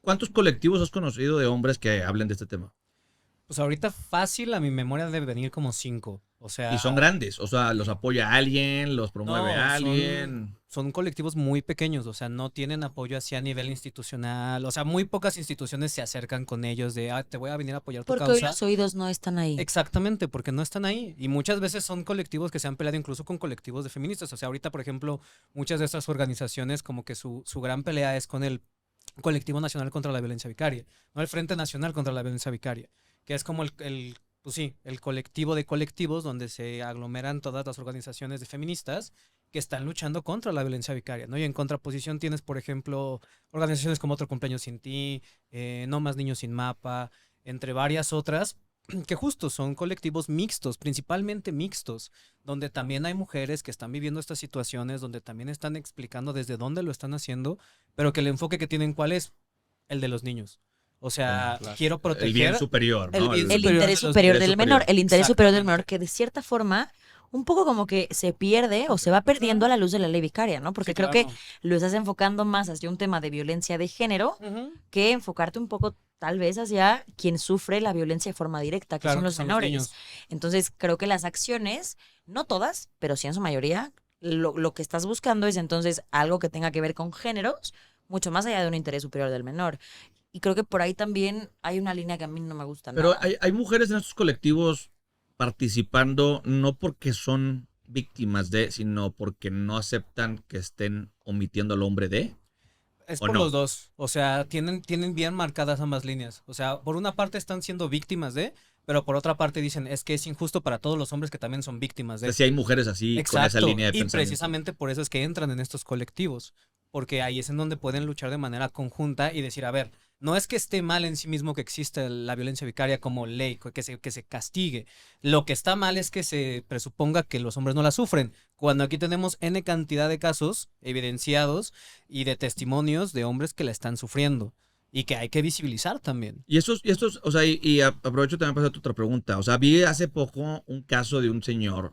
¿cuántos colectivos has conocido de hombres que hablen de este tema? Pues ahorita fácil a mi memoria debe venir como 5. O sea, Y son grandes. O sea, los apoya alguien, los promueve No, alguien. son colectivos muy pequeños, o sea, no tienen apoyo así a nivel institucional, o sea, muy pocas instituciones se acercan con ellos de, te voy a venir a apoyar tu Porque hoy causa. los oídos no están ahí. Exactamente, porque no están ahí. Y muchas veces son colectivos que se han peleado incluso con colectivos de feministas. O sea, ahorita, por ejemplo, muchas de estas organizaciones como que su gran pelea es con el Colectivo Nacional contra la Violencia Vicaria, no el Frente Nacional contra la Violencia Vicaria, que es como pues sí, el colectivo de colectivos donde se aglomeran todas las organizaciones de feministas que están luchando contra la violencia vicaria, ¿no? Y en contraposición tienes, por ejemplo, organizaciones como Otro Cumpleaños Sin Ti, No Más Niños Sin Mapa, entre varias otras, que justo son colectivos mixtos, principalmente mixtos, donde también hay mujeres que están viviendo estas situaciones, donde también están explicando desde dónde lo están haciendo, pero que el enfoque que tienen, ¿cuál es? El de los niños. O sea, quiero proteger El bien superior, ¿no? El superior interés de los superior interés del menor, superior. el interés superior del Exactamente. menor, que de cierta forma un poco como que se pierde o se va perdiendo a la luz de la ley vicaria, ¿no? Porque Sí, creo claro. que lo estás enfocando más hacia un tema de violencia de género Ujú. que enfocarte un poco tal vez hacia quien sufre la violencia de forma directa, que Claro son que los son menores. niños. Entonces creo que las acciones, no todas, pero sí en su mayoría, lo que estás buscando es entonces algo que tenga que ver con géneros, mucho más allá de un interés superior del menor. Y creo que por ahí también hay una línea que a mí no me gusta Pero nada. hay mujeres en estos colectivos participando no porque son víctimas de, sino porque no aceptan que estén omitiendo al hombre de. Es ¿O por no? los dos. O sea, tienen bien marcadas ambas líneas. O sea, por una parte están siendo víctimas de, pero por otra parte dicen, es que es injusto para todos los hombres que también son víctimas O sea, de. si hay mujeres así con esa Exacto. línea de Y pensamiento. precisamente por eso es que entran en estos colectivos. Porque ahí es en donde pueden luchar de manera conjunta y decir, a ver, no es que esté mal en sí mismo que exista la violencia vicaria como ley, que se castigue. Lo que está mal es que se presuponga que los hombres no la sufren. Cuando aquí tenemos N cantidad de casos evidenciados y de testimonios de hombres que la están sufriendo. Y que hay que visibilizar también. Y estos, o sea, aprovecho también para hacer otra pregunta. O sea, vi hace poco un caso de un señor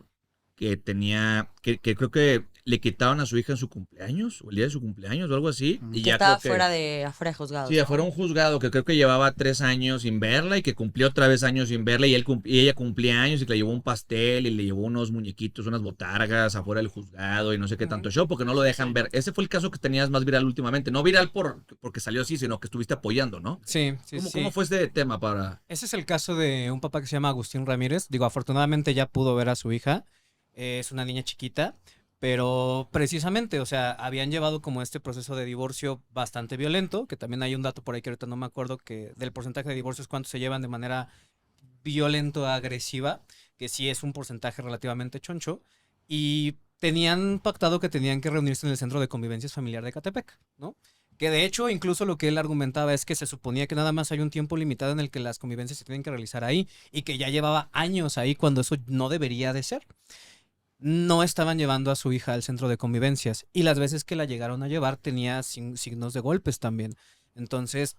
que tenía, que creo que le quitaron a su hija en su cumpleaños, o el día de su cumpleaños, o algo así. Y Que ya estaba creo que, afuera de juzgados. sí, ¿no? afuera un juzgado que creo que llevaba 3 años sin verla y que cumplió otra vez años sin verla y, y ella cumplía años y que le llevó un pastel y le llevó unos muñequitos, unas botargas afuera del juzgado y no sé qué tanto show porque no lo dejan ver. Ese fue el caso que tenías más viral últimamente. No viral porque salió así, sino que estuviste apoyando, ¿no? Sí, sí, ¿Cómo, sí. cómo fue este tema para...? Ese es el caso de un papá que se llama Agustín Ramírez. Digo, afortunadamente ya pudo ver a su hija. Es una niña chiquita, pero precisamente, o sea, habían llevado como este proceso de divorcio bastante violento, que también hay un dato por ahí que ahorita no me acuerdo que del porcentaje de divorcios cuántos se llevan de manera violento-agresiva, que sí es un porcentaje relativamente choncho, y tenían pactado que tenían que reunirse en el Centro de Convivencias Familiar de Catepec, ¿no? Que de hecho, incluso lo que él argumentaba es que se suponía que nada más hay un tiempo limitado en el que las convivencias se tienen que realizar ahí y que ya llevaba años ahí cuando eso no debería de ser. No estaban llevando a su hija al centro de convivencias y las veces que la llegaron a llevar tenía signos de golpes también. Entonces,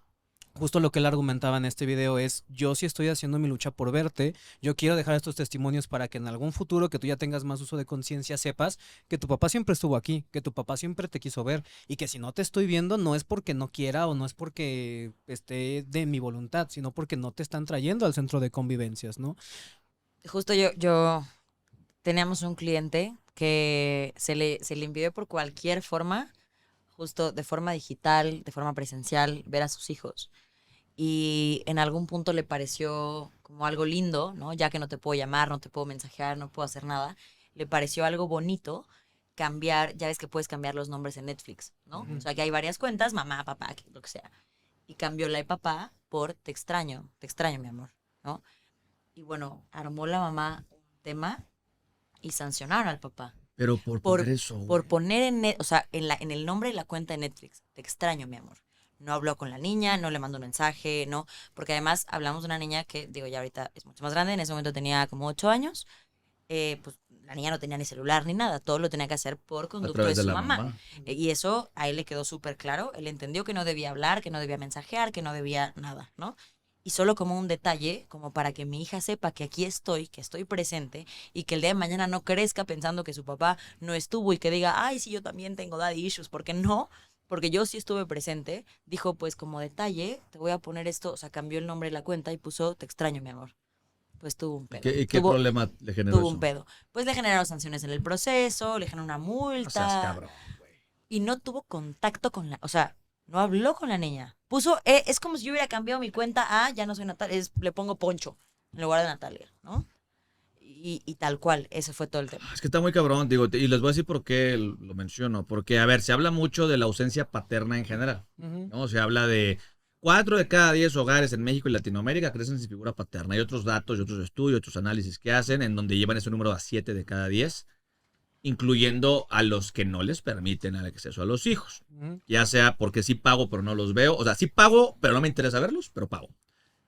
justo lo que él argumentaba en este video es, yo sí estoy haciendo mi lucha por verte, yo quiero dejar estos testimonios para que en algún futuro que tú ya tengas más uso de conciencia sepas que tu papá siempre estuvo aquí, que tu papá siempre te quiso ver y que si no te estoy viendo no es porque no quiera o no es porque esté de mi voluntad, sino porque no te están trayendo al centro de convivencias, ¿no? Justo yo teníamos un cliente que se le impidió por cualquier forma, justo de forma digital, de forma presencial, ver a sus hijos. Y en algún punto le pareció como algo lindo, ¿no? Ya que no te puedo llamar, no te puedo mensajear, no puedo hacer nada. Le pareció algo bonito cambiar, ya ves que puedes cambiar los nombres en Netflix, ¿no? Ujú. O sea, que hay varias cuentas, mamá, papá, lo que sea. Y cambió la de papá por te extraño, mi amor, ¿no? Y bueno, armó la mamá un tema y sancionaron al papá. Pero por poner eso, güey. Por poner o sea, en el nombre de la cuenta de Netflix, te extraño, mi amor. No habló con la niña, no le mandó un mensaje, no, porque además hablamos de una niña que, digo, ya ahorita es mucho más grande, en ese momento tenía como 8 años, pues la niña no tenía ni celular ni nada, todo lo tenía que hacer por A conducto través de de su la mamá. mamá. Y eso a él le quedó súper claro, él entendió que no debía hablar, que no debía mensajear, que no debía nada, ¿no? Y solo como un detalle, como para que mi hija sepa que aquí estoy, que estoy presente y que el día de mañana no crezca pensando que su papá no estuvo y que diga, ay, sí, yo también tengo daddy issues, ¿por qué no? Porque yo sí estuve presente. Dijo, pues como detalle, te voy a poner esto, o sea, cambió el nombre de la cuenta y puso, te extraño, mi amor. Pues tuvo un pedo. ¿Y qué problema le generó Tuvo un eso? pedo. Pues le generaron sanciones en el proceso, le generaron una No seas multa cabrón, güey. y no tuvo contacto con la, o sea, no habló con la niña. Puso, es como si yo hubiera cambiado mi cuenta a, ya no soy Natalia, le pongo Poncho en lugar de Natalia, ¿no? Y tal cual, ese fue todo el tema. Es que está muy cabrón, digo, y les voy a decir por qué lo menciono. Porque, a ver, se habla mucho de la ausencia paterna en general, Ujú. ¿no? Se habla de 4 de cada 10 hogares en México y Latinoamérica crecen sin figura paterna. Hay otros datos y otros estudios, otros análisis que hacen en donde llevan ese número a 7 de cada 10, incluyendo a los que no les permiten el acceso a los hijos. Ujú. Ya sea porque sí pago, pero no los veo. O sea, sí pago, pero no me interesa verlos, pero pago.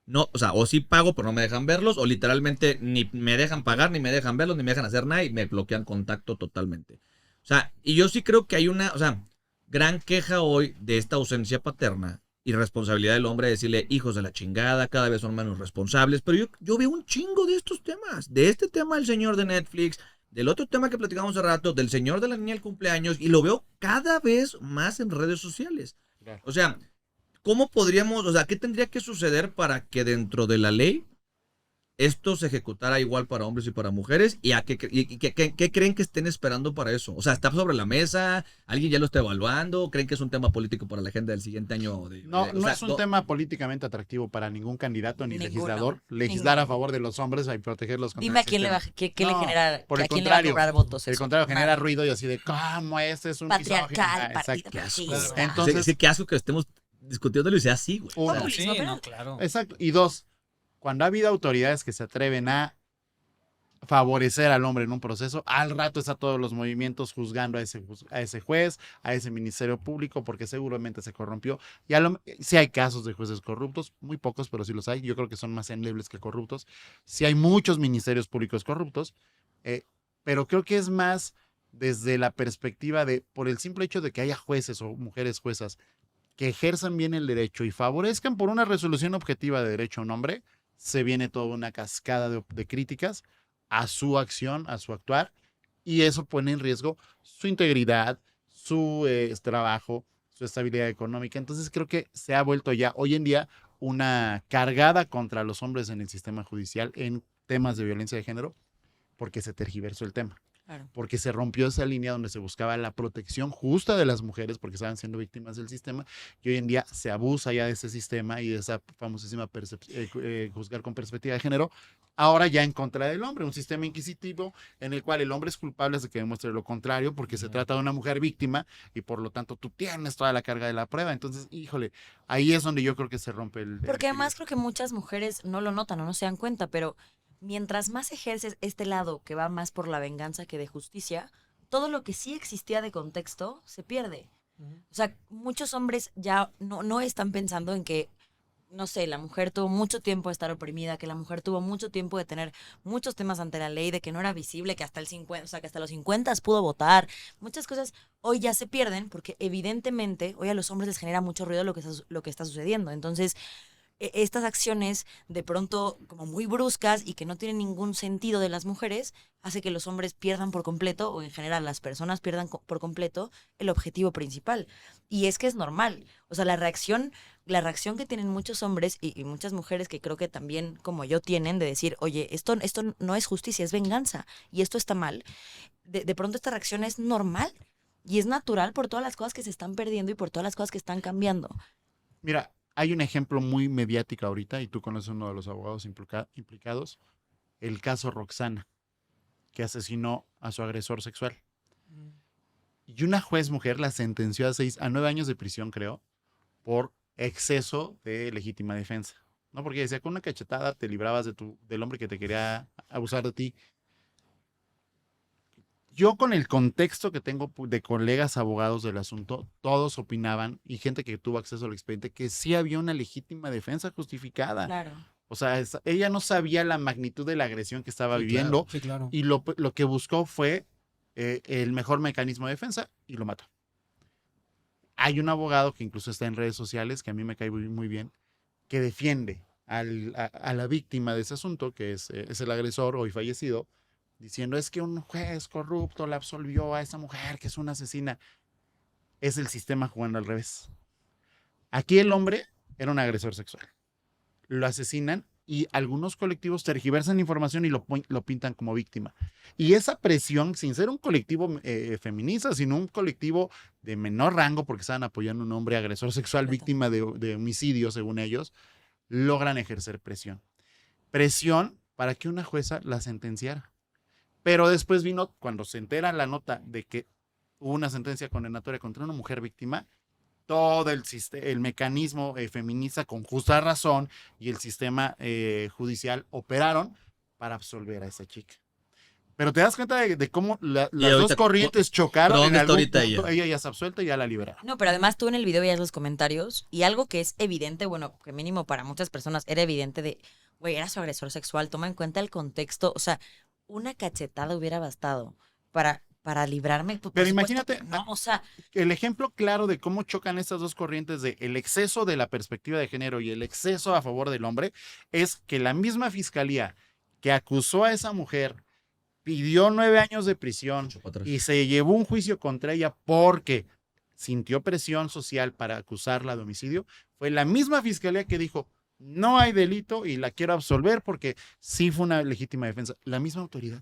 No, o sea, o sí pago, pero no me dejan verlos, o literalmente ni me dejan pagar, ni me dejan verlos, ni me dejan hacer nada y me bloquean contacto totalmente. O sea, y yo sí creo que hay una, o sea, gran queja hoy de esta ausencia paterna y responsabilidad del hombre de decirle, hijos de la chingada, cada vez son menos responsables, pero yo veo un chingo de estos temas, de este tema del señor de Netflix, del otro tema que platicamos hace rato, del señor de la niña del cumpleaños, y lo veo cada vez más en redes sociales. Claro. O sea, ¿cómo podríamos, o sea, qué tendría que suceder para que dentro de la ley esto se ejecutara igual para hombres y para mujeres? ¿Y a qué creen que estén esperando para eso? O sea, ¿está sobre la mesa? ¿Alguien ya lo está evaluando? ¿Creen que es un tema político para la agenda del siguiente año? No, o no sea, es un tema políticamente atractivo para ningún candidato ni Ninguno, legislador. Legislar ninguno. a favor de los hombres y protegerlos contra Dime el a quién le va, sistema. qué le No, genera, por a el quién le va a contrario. cobrar votos El eso. contrario, genera Nada. ruido y así de, ¿cómo este es un misógino? Patriarcal, Ah, partido exacto. asco, machista. güey. Entonces- Sí, qué asco que estemos discutiéndolo y sea así, güey. O sea, Una. Populismo, Sí, pero- no, claro. Exacto. Y dos, cuando ha habido autoridades que se atreven a favorecer al hombre en un proceso, al rato está todos los movimientos juzgando a ese juez, a ese ministerio público, porque seguramente se corrompió. Sí hay casos de jueces corruptos, muy pocos, pero sí los hay. Yo creo que son más endebles que corruptos. Sí hay muchos ministerios públicos corruptos, pero creo que es más desde la perspectiva de, por el simple hecho de que haya jueces o mujeres juezas que ejerzan bien el derecho y favorezcan por una resolución objetiva de derecho a un hombre, se viene toda una cascada de críticas a su acción, a su actuar, y eso pone en riesgo su integridad, su trabajo, su estabilidad económica. Entonces creo que se ha vuelto ya hoy en día una cargada contra los hombres en el sistema judicial en temas de violencia de género, porque se tergiversó el tema. Claro. Porque se rompió esa línea donde se buscaba la protección justa de las mujeres porque estaban siendo víctimas del sistema, y hoy en día se abusa ya de ese sistema y de esa famosísima juzgar con perspectiva de género, ahora ya en contra del hombre, un sistema inquisitivo en el cual el hombre es culpable hasta que demuestre lo contrario porque se trata de una mujer víctima y por lo tanto tú tienes toda la carga de la prueba. Entonces, híjole, ahí es donde yo creo que se rompe el Porque además equilibrio. creo que muchas mujeres no lo notan o no se dan cuenta, pero mientras más ejerces este lado que va más por la venganza que de justicia, todo lo que sí existía de contexto se pierde. Ujú. O sea, muchos hombres ya no están pensando en que, no sé, la mujer tuvo mucho tiempo de estar oprimida, que la mujer tuvo mucho tiempo de tener muchos temas ante la ley, de que no era visible, que hasta el 50, o sea, que hasta los 50 pudo votar. Muchas cosas hoy ya se pierden porque evidentemente hoy a los hombres les genera mucho ruido lo que está sucediendo. Entonces, estas acciones de pronto como muy bruscas y que no tienen ningún sentido de las mujeres, hace que los hombres pierdan por completo, o en general las personas pierdan por completo el objetivo principal. Y es que es normal. O sea, la reacción que tienen muchos hombres y muchas mujeres que creo que también como yo tienen de decir, oye, esto no es justicia, es venganza y esto está mal. De pronto esta reacción es normal y es natural por todas las cosas que se están perdiendo y por todas las cosas que están cambiando. Mira, hay un ejemplo muy mediático ahorita, y tú conoces uno de los abogados implicados, el caso Roxana, que asesinó a su agresor sexual. Y una juez mujer la sentenció a 9 años de prisión, creo, por exceso de legítima defensa. ¿No? Porque decía, con una cachetada te librabas del hombre que te quería abusar de ti. yo con el contexto que tengo de colegas abogados del asunto, todos opinaban, y gente que tuvo acceso al expediente, que sí había una legítima defensa justificada. Claro. O sea, ella no sabía la magnitud de la agresión que estaba viviendo, Sí, claro. y lo que buscó fue el mejor mecanismo de defensa y lo mató. Hay un abogado que incluso está en redes sociales, que a mí me cae muy bien, que defiende a la víctima de ese asunto, que es el agresor hoy fallecido, diciendo es que un juez corrupto la absolvió a esa mujer que es una asesina. Es el sistema jugando al revés. Aquí el hombre era un agresor sexual. Lo asesinan y algunos colectivos tergiversan información y lo pintan como víctima. Y esa presión, sin ser un colectivo feminista, sino un colectivo de menor rango, porque estaban apoyando a un hombre agresor sexual, víctima de homicidio, según ellos, logran ejercer presión. Presión para que una jueza la sentenciara. Pero después vino, cuando se entera la nota de que hubo una sentencia condenatoria contra una mujer víctima, todo el mecanismo feminista con justa razón y el sistema judicial operaron para absolver a esa chica. Pero te das cuenta de cómo las dos corrientes chocaron. ¿Pero dónde en está algún ahorita punto, ella ya está absuelta y ya la liberaron. No, pero además tú en el video veías los comentarios y algo que es evidente, bueno, que mínimo para muchas personas era evidente de, güey, era su agresor sexual, toma en cuenta el contexto, o sea, una cachetada hubiera bastado para librarme. Por Pero supuesto imagínate, que no, o sea, el ejemplo claro de cómo chocan estas dos corrientes de el exceso de la perspectiva de género y el exceso a favor del hombre es que la misma fiscalía que acusó a esa mujer pidió 9 años de prisión y se llevó un juicio contra ella porque sintió presión social para acusarla de homicidio, fue la misma fiscalía que dijo no hay delito y la quiero absolver porque sí fue una legítima defensa. La misma autoridad.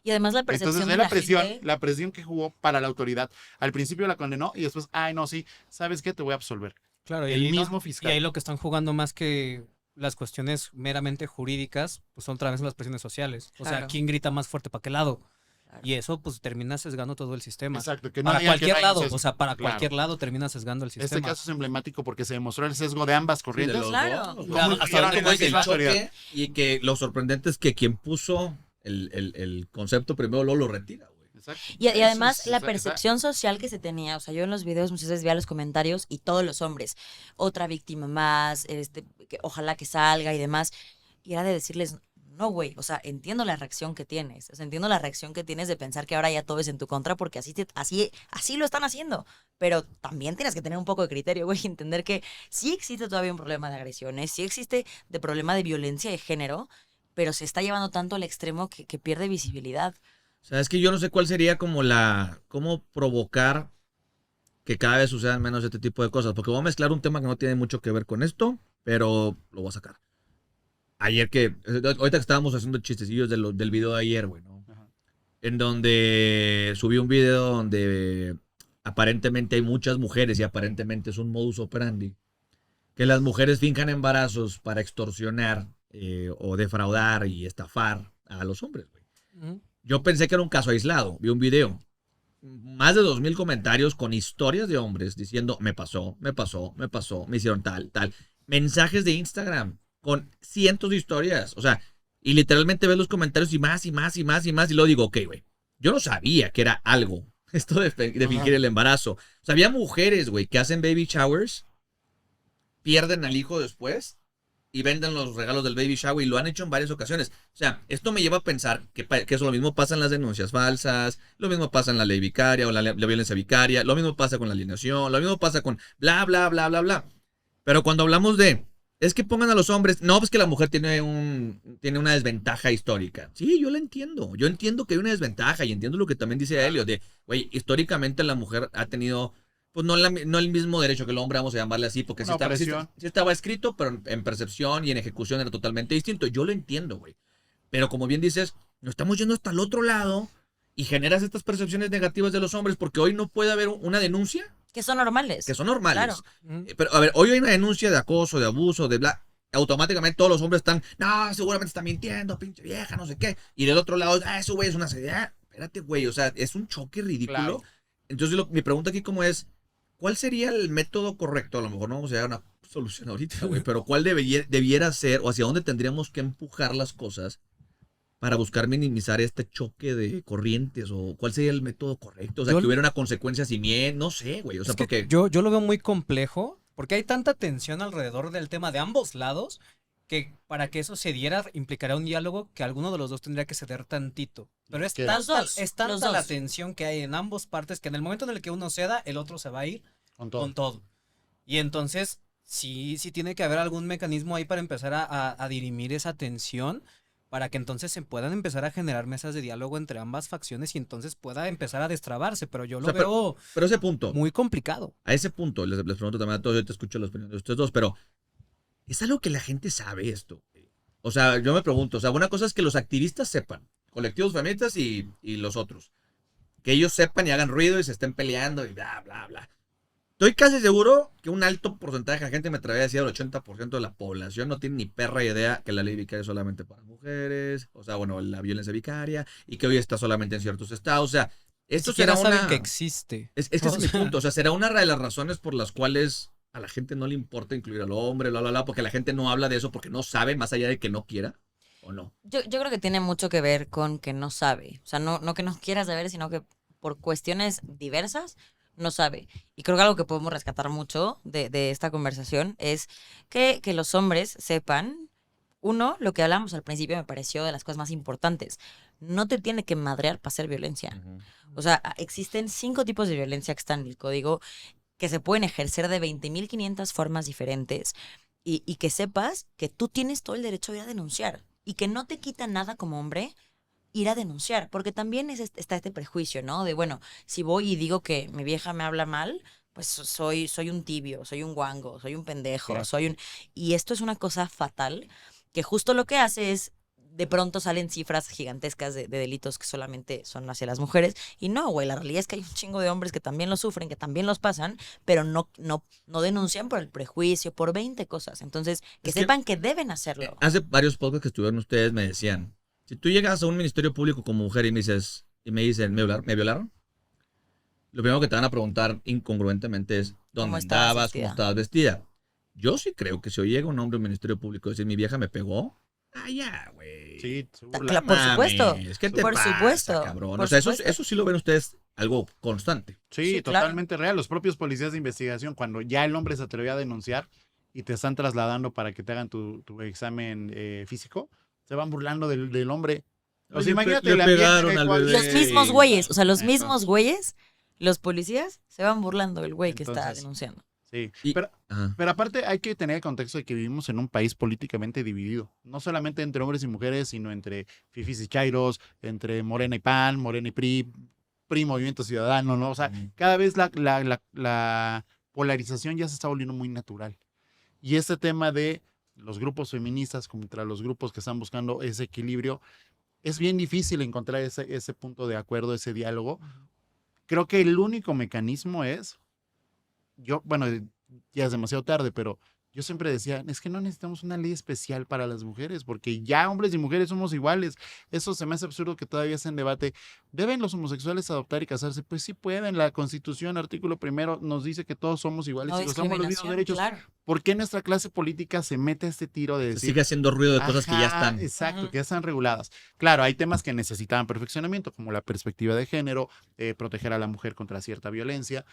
y además la percepción Entonces, de es la gente, la presión que jugó para la autoridad. Al principio la condenó y después, ay, no, sí, ¿sabes qué? Te voy a absolver. Claro, el ahí mismo y fiscal. ahí lo que están jugando más que las cuestiones meramente jurídicas, pues son otra vez las presiones sociales. O sea, Claro. ¿quién grita más fuerte para qué lado? Claro. Y eso pues termina sesgando todo el sistema. Exacto, que no Para haya- que cualquier no haya lado, sesgo. o sea, para Claro. cualquier lado termina sesgando el Este sistema. caso es emblemático porque se demostró el sesgo de ambas corrientes. de los Claro. dos. ¿Cómo Claro, influyeron hasta ahorita en Como la es el misma autoridad? choque y que lo sorprendente es que quien puso el concepto primero luego lo retira, güey. Exacto. y Eso además es- la esa- percepción social que se tenía, o sea, yo en los videos muchas veces veía los comentarios y todos los hombres, otra víctima más, que ojalá que salga y demás, y era de decirles, no, güey, o sea, entiendo la reacción que tienes, o sea, entiendo la reacción que tienes de pensar que ahora ya todo es en tu contra porque así lo están haciendo, pero también tienes que tener un poco de criterio, güey, y entender que sí existe todavía un problema de agresiones, sí existe de problema de violencia de género, pero se está llevando tanto al extremo que pierde visibilidad. O sea, es que yo no sé cuál sería como cómo provocar que cada vez sucedan menos este tipo de cosas, porque voy a mezclar un tema que no tiene mucho que ver con esto, pero lo voy a sacar. Ahorita que estábamos haciendo chistecillos del video de ayer, güey, ¿no? Ajá. En donde subí un video donde aparentemente hay muchas mujeres y aparentemente es un modus operandi, que las mujeres finjan embarazos para extorsionar o defraudar y estafar a los hombres, güey. Ujú. Yo pensé que era un caso aislado, vi un video. Más de 2,000 comentarios con historias de hombres diciendo, me pasó, me hicieron tal. Mensajes de Instagram con cientos de historias. O sea, y literalmente ves los comentarios y más, y luego digo, ok, güey, yo no sabía que era algo esto de fingir el embarazo. O sea, había mujeres, güey, que hacen baby showers, pierden al hijo después y venden los regalos del baby shower y lo han hecho en varias ocasiones. O sea, esto me lleva a pensar que eso lo mismo pasa en las denuncias falsas, lo mismo pasa en la ley vicaria o la violencia vicaria, lo mismo pasa con la alienación, lo mismo pasa con bla, bla, bla, bla, bla. Pero cuando hablamos es que pongan a los hombres, no, pues que la mujer tiene una desventaja histórica. Sí, yo lo entiendo. Yo entiendo que hay una desventaja y entiendo lo que también dice Helio, de, güey, históricamente la mujer ha tenido, pues no el mismo derecho que el hombre, vamos a llamarle así, porque sí estaba escrito, pero en percepción y en ejecución era totalmente distinto. Yo lo entiendo, güey. Pero como bien dices, nos estamos yendo hasta el otro lado y generas estas percepciones negativas de los hombres porque hoy no puede haber una denuncia. Que son normales. Que son normales. Claro. Ujú. Pero, a ver, hoy hay una denuncia de acoso, de abuso, de bla. Automáticamente todos los hombres están, no, seguramente está mintiendo, pinche vieja, no sé qué. Y del otro lado, eso, güey, es una seriedad. Espérate, güey, o sea, es un choque ridículo. Claro. Entonces, mi pregunta aquí como es, ¿cuál sería el método correcto? A lo mejor no vamos a llegar a una solución ahorita, güey, pero ¿cuál debiera ser o hacia dónde tendríamos que empujar las cosas para buscar minimizar este choque de corrientes? ¿O cuál sería el método correcto? O sea, Yo- que hubiera una consecuencia similar, no sé, güey. O sea, Es que porque... yo lo veo muy complejo porque hay tanta tensión alrededor del tema de ambos lados que para que eso se diera implicaría un diálogo que alguno de los dos tendría que ceder tantito. Pero es Que- Los tanta, dos, es los tanta la dos. tensión que hay en ambas partes que en el momento en el que uno ceda, el otro se va a ir Con todo. con todo. Y entonces sí tiene que haber algún mecanismo ahí para empezar a dirimir esa tensión para que entonces se puedan empezar a generar mesas de diálogo entre ambas facciones y entonces pueda empezar a destrabarse. Pero yo O lo sea, veo pero ese punto, muy complicado. a ese punto, les pregunto también a todos, yo te escucho las opiniones de ustedes dos, pero es algo que la gente sabe esto. O sea, yo me pregunto, o sea, una cosa es que los activistas sepan, colectivos feministas y los otros, que ellos sepan y hagan ruido y se estén peleando y bla, bla, bla. Estoy casi seguro que un alto porcentaje de la gente, me atrevería a decir el 80% de la población, no tiene ni perra idea que la ley vicaria es solamente para mujeres, o sea, bueno, la violencia vicaria, y que hoy está solamente en ciertos estados. O sea, esto Siquiera será saben una... que existe. Este O es mi sea, punto. O sea, será una de las razones por las cuales a la gente no le importa incluir al hombre, porque la gente no habla de eso porque no sabe, más allá de que no quiera, ¿o no? Yo creo que tiene mucho que ver con que no sabe. O sea, no que no quiera saber, sino que por cuestiones diversas no sabe. Y creo que algo que podemos rescatar mucho de esta conversación es que los hombres sepan, uno, lo que hablamos al principio me pareció de las cosas más importantes. No te tiene que madrear para hacer violencia. O sea, existen 5 tipos de violencia que están en el código que se pueden ejercer de 20.500 formas diferentes y que sepas que tú tienes todo el derecho a ir a denunciar y que no te quita nada como hombre ir a denunciar, porque también está este prejuicio, ¿no? De, bueno, si voy y digo que mi vieja me habla mal, pues soy un tibio, soy un guango, soy un pendejo, Claro. soy un... Y esto es una cosa fatal que justo lo que hace es de pronto salen cifras gigantescas de delitos que solamente son hacia las mujeres. Y no, güey, la realidad es que hay un chingo de hombres que también lo sufren, que también los pasan, pero no denuncian por el prejuicio, por 20 cosas. Entonces, que Es que- sepan que deben hacerlo. Hace varios podcasts que estuvieron ustedes me decían, si tú llegas a un ministerio público como mujer y me dicen, ¿me violaron? Lo primero que te van a preguntar incongruentemente es, ¿dónde ¿Cómo estabas andabas? vestida? ¿Cómo estabas vestida? Yo sí creo que si hoy llega un hombre a un ministerio público y dice, mi vieja me pegó, ya, güey. Sí, se Ta- burla. cla- por supuesto, Mames, ¿qué te por pasa, supuesto, cabrón? por O sea, supuesto. eso sí lo ven ustedes algo constante. Sí, Sí, claro. totalmente real. Los propios policías de investigación, cuando ya el hombre se atrevió a denunciar y te están trasladando para que te hagan tu examen físico, se van burlando del hombre. O sea, imagínate le el ambiente pegaron en el al cual- bebé. Los mismos güeyes, o sea, los Entonces- mismos güeyes, los policías se van burlando del güey que está Entonces- denunciando. Sí, Y- pero Ajá. aparte hay que tener el contexto de que vivimos en un país políticamente dividido, no solamente entre hombres y mujeres, sino entre fifis y chairos, entre Morena y PAN, Morena y PRI, Movimiento Ciudadano, ¿no? O sea, cada vez la polarización ya se está volviendo muy natural. Y este tema de los grupos feministas contra los grupos que están buscando ese equilibrio, es bien difícil encontrar ese punto de acuerdo, ese diálogo. Creo que el único mecanismo es, bueno, ya es demasiado tarde, pero yo siempre decía, es que no necesitamos una ley especial para las mujeres, porque ya hombres y mujeres somos iguales. Eso se me hace absurdo que todavía esté en debate. ¿Deben los homosexuales adoptar y casarse? Pues sí pueden. La Constitución, artículo 1, nos dice que todos somos iguales No y gozamos los mismos discriminación, derechos. claro. ¿Por qué nuestra clase política se mete a este tiro de Se decir... sigue haciendo ruido de cosas que ya Ajá, están. Exacto, Ujú. que ya están reguladas. Claro, hay temas que necesitaban perfeccionamiento, como la perspectiva de género, proteger a la mujer contra cierta violencia,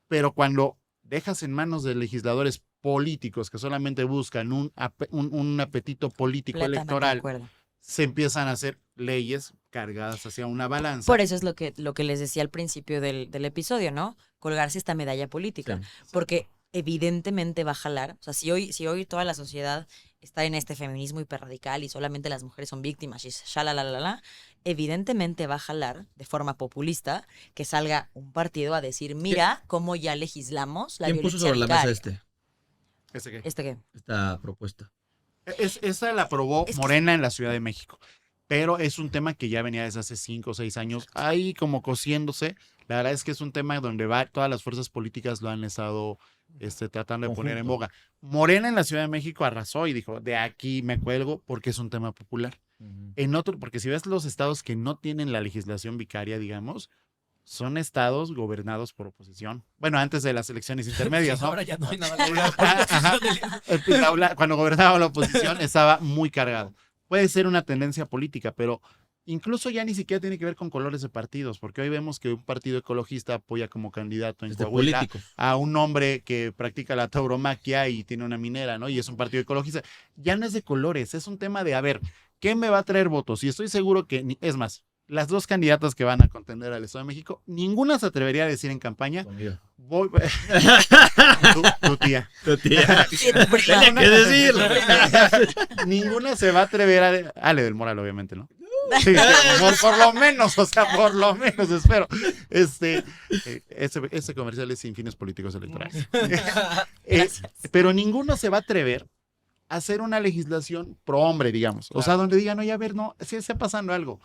pero cuando dejas en manos de legisladores políticos que solamente buscan un apetito político Completamente de electoral, acuerdo. se empiezan a hacer leyes cargadas hacia una balanza. Por eso es lo que les decía al principio del episodio, ¿no? Colgarse esta medalla política. Sí. Porque evidentemente va a jalar. O sea, si hoy toda la sociedad está en este feminismo hiperradical y solamente las mujeres son víctimas y la, evidentemente va a jalar de forma populista que salga un partido a decir, mira cómo ya legislamos la ¿Quién puso violencia sobre la mesa vicaria. ¿Ese qué? ¿Este qué? esta propuesta? Esa la aprobó Es que- Morena en la Ciudad de México, pero es un tema que ya venía desde hace 5 o 6 años ahí como cosiéndose. La verdad es que es un tema donde todas las fuerzas políticas lo han estado tratando de poner en Conjunto. boga. Morena en la Ciudad de México arrasó y dijo, de aquí me cuelgo porque es un tema popular. Porque si ves los estados que no tienen la legislación vicaria, digamos, son estados gobernados por oposición. Bueno, antes de las elecciones intermedias, Sí, ¿no? ahora ya no hay nada. Cuando gobernaba la oposición estaba muy cargado. puede ser una tendencia política, pero incluso ya ni siquiera tiene que ver con colores de partidos, porque hoy vemos que un partido ecologista apoya como candidato en Desde Coahuila políticos. a un hombre que practica la tauromaquia y tiene una minera, ¿no? Y es un partido ecologista. Ya no es de colores, es un tema de, a ver, ¿qué me va a traer votos? Y estoy seguro que, es más, las dos candidatas que van a contender al Estado de México, ninguna se atrevería a decir en campaña, Conmigo. voy... tu tía. Tu tía. Sí, tu prima. Tenía que decirlo. Ninguna se va a atrever a... Ale del Moral, obviamente, ¿no? Sí, por lo menos, o sea, por lo menos, espero. Ese comercial es sin fines políticos electorales. Pero ninguno se va a atrever a hacer una legislación pro hombre, digamos. O sea, donde digan, oye, a ver, no, si está pasando algo.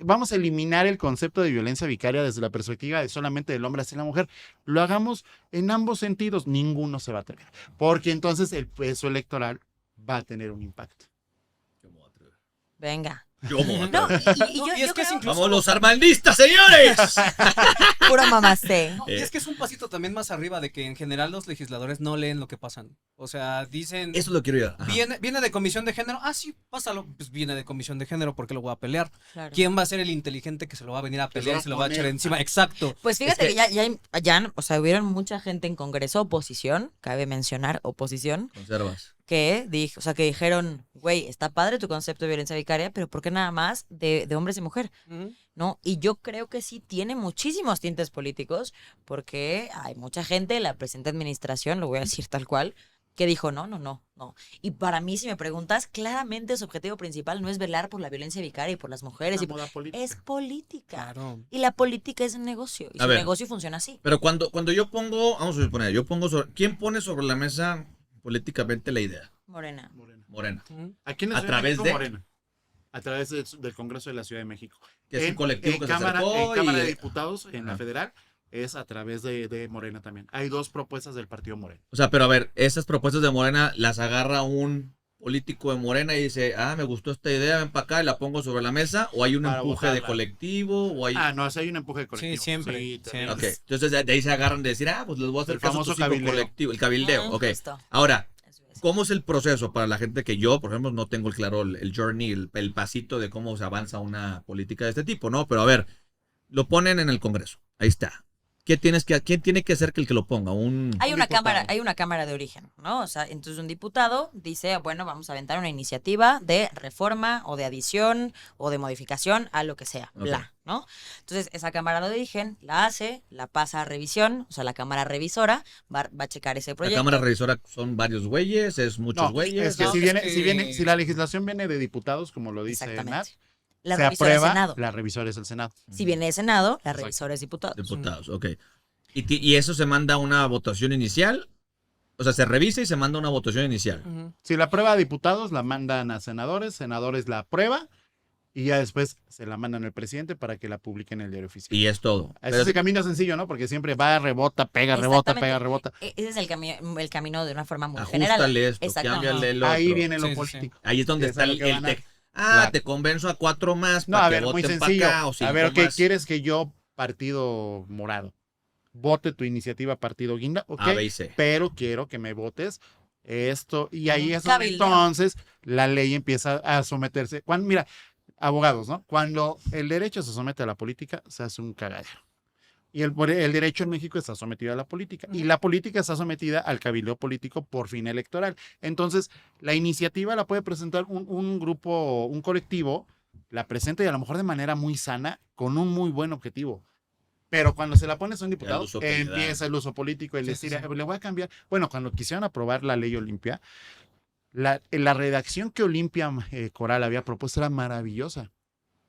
Vamos a eliminar el concepto de violencia vicaria desde la perspectiva de solamente del hombre hacia la mujer. Lo hagamos en ambos sentidos. Ninguno se va a atrever. Porque entonces el peso electoral va a tener un impacto. Venga. Yo me voy a No, atrever. y yo, y es yo que es creo... incluso- ¡Vamos los armandistas, señores! Puro mamacé. No, y es que es un pasito también más arriba de que en general los legisladores no leen lo que pasan. O sea, dicen, Eso lo quiero ir. Ajá. viene de comisión de género. Ah, sí, pásalo. Pues viene de comisión de género, ¿por qué lo voy a pelear? Claro. ¿Quién va a ser el inteligente que se lo va a venir a Que se pelear va y se lo va a poner. echar encima? Exacto. Pues fíjate Es que ya, o sea, hubieron mucha gente en Congreso, oposición, cabe mencionar, oposición, Conservas. que dijeron, güey, está padre tu concepto de violencia vicaria, pero ¿por qué nada más de hombres y mujer? Ujú. ¿No? Y yo creo que sí tiene muchísimos tintes políticos, porque hay mucha gente, la presente administración, lo voy a decir tal cual, que dijo, no. Y para mí, si me preguntas, claramente su objetivo principal no es velar por la violencia vicaria y por las mujeres, Una moda política. es política. Claro. Y la política es un negocio, y A su ver. negocio funciona así. Pero cuando yo pongo, vamos a suponer, ¿quién pone sobre la mesa políticamente la idea? Morena. Morena. Ujú. Aquí en la ¿A Ciudad de través México, de? Morena. A través del Congreso de la Ciudad de México. Que es un colectivo que se Cámara, acercó en Cámara de y... Diputados, en la Ajá. federal, es a través de Morena también. Hay dos propuestas del Partido Morena. O sea, pero a ver, esas propuestas de Morena las agarra un político de Morena y dice, me gustó esta idea, ven para acá y la pongo sobre la mesa, o hay un Para empuje de votarla. colectivo, o hay... No, hay un empuje colectivo. Sí, siempre, también. siempre. Ok, entonces de ahí se agarran de decir, pues les voy a hacer El caso a famoso tu ciclo cabildeo. colectivo, el cabildeo, Ujú, ok. justo. Ahora, Eso es. ¿cómo es el proceso para la gente que yo, por ejemplo, no tengo el journey, el pasito de cómo se avanza una política de este tipo, ¿no? Pero a ver, lo ponen en el Congreso, ahí está. ¿Quién tiene que ser que el que lo ponga? Hay una diputado. cámara, hay una cámara de origen, ¿no? O sea, entonces un diputado dice, bueno, vamos a aventar una iniciativa de reforma o de adición o de modificación a lo que sea, Ok. bla, ¿no? Entonces, esa cámara de origen la hace, la pasa a revisión, o sea, la cámara revisora va a checar ese La proyecto. Cámara Revisora son varios güeyes, es muchos No, güeyes. es que, No, si la legislación viene de diputados, como lo dice Nat, Exactamente. La se revisora es aprueba, Senado. la revisora es el Senado. Si viene de Senado, la Exacto. revisora es diputado. Diputados, ok. Y eso se manda a una votación inicial. O sea, se revisa y se manda a una votación inicial. Ujú. Si la aprueba a diputados, la mandan a senadores la aprueba y ya después se la mandan al presidente para que la publique en el diario oficial. Y es todo. Ese Pero- es el camino sencillo, ¿no? Porque siempre va, rebota, pega, rebota, Exactamente. pega, rebota. Ese es el camino de una forma muy general. Ajustale esto, Exactamente. cámbiale el otro. Ahí viene lo Sí, sí, político. Ahí es donde Es está a lo el, que van a- Claro. te convenzo a 4 más No, para a que ver, muy voten para sencillo. acá o A 5 ver, ¿qué más. quieres que yo, partido morado, vote tu iniciativa partido guinda? Ok, A, B y C. pero quiero que me votes esto. Y ahí es donde Cabildeo. entonces la ley empieza a someterse. Mira, abogados, ¿no? Cuando el derecho se somete a la política, se hace un cagadero. Y el derecho en México está sometido a la política. Y la política está sometida al cabildeo político por fin electoral. Entonces, la iniciativa la puede presentar un grupo, un colectivo, la presenta y a lo mejor de manera muy sana, con un muy buen objetivo. Pero cuando se la pones a un diputado, uso que le da. empieza el uso político, el Sí, decir, sí, sí. le voy a cambiar. Bueno, cuando quisieron aprobar la ley Olimpia, la redacción que Olimpia Coral había propuesto era maravillosa.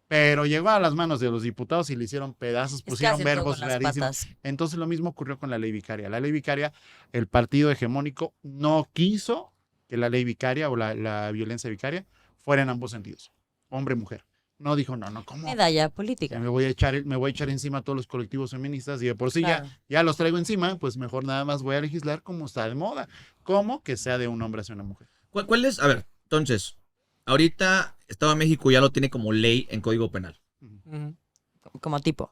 Pero llegó a las manos de los diputados y le hicieron pedazos, Es que pusieron hacen todo verbos con las rarísimos. patas. Entonces lo mismo ocurrió con la ley vicaria. La ley vicaria, el partido hegemónico no quiso que la ley vicaria o la violencia vicaria fuera en ambos sentidos, hombre y mujer. No dijo, no, ¿cómo? Medalla Ya política. me voy a echar encima a todos los colectivos feministas y de por sí Claro. ya los traigo encima, pues mejor nada más voy a legislar como está de moda, como que sea de un hombre hacia una mujer. ¿Cuál es? A ver, entonces, ahorita Estado de México ya lo tiene como ley en Código Penal. Ujú. Como tipo.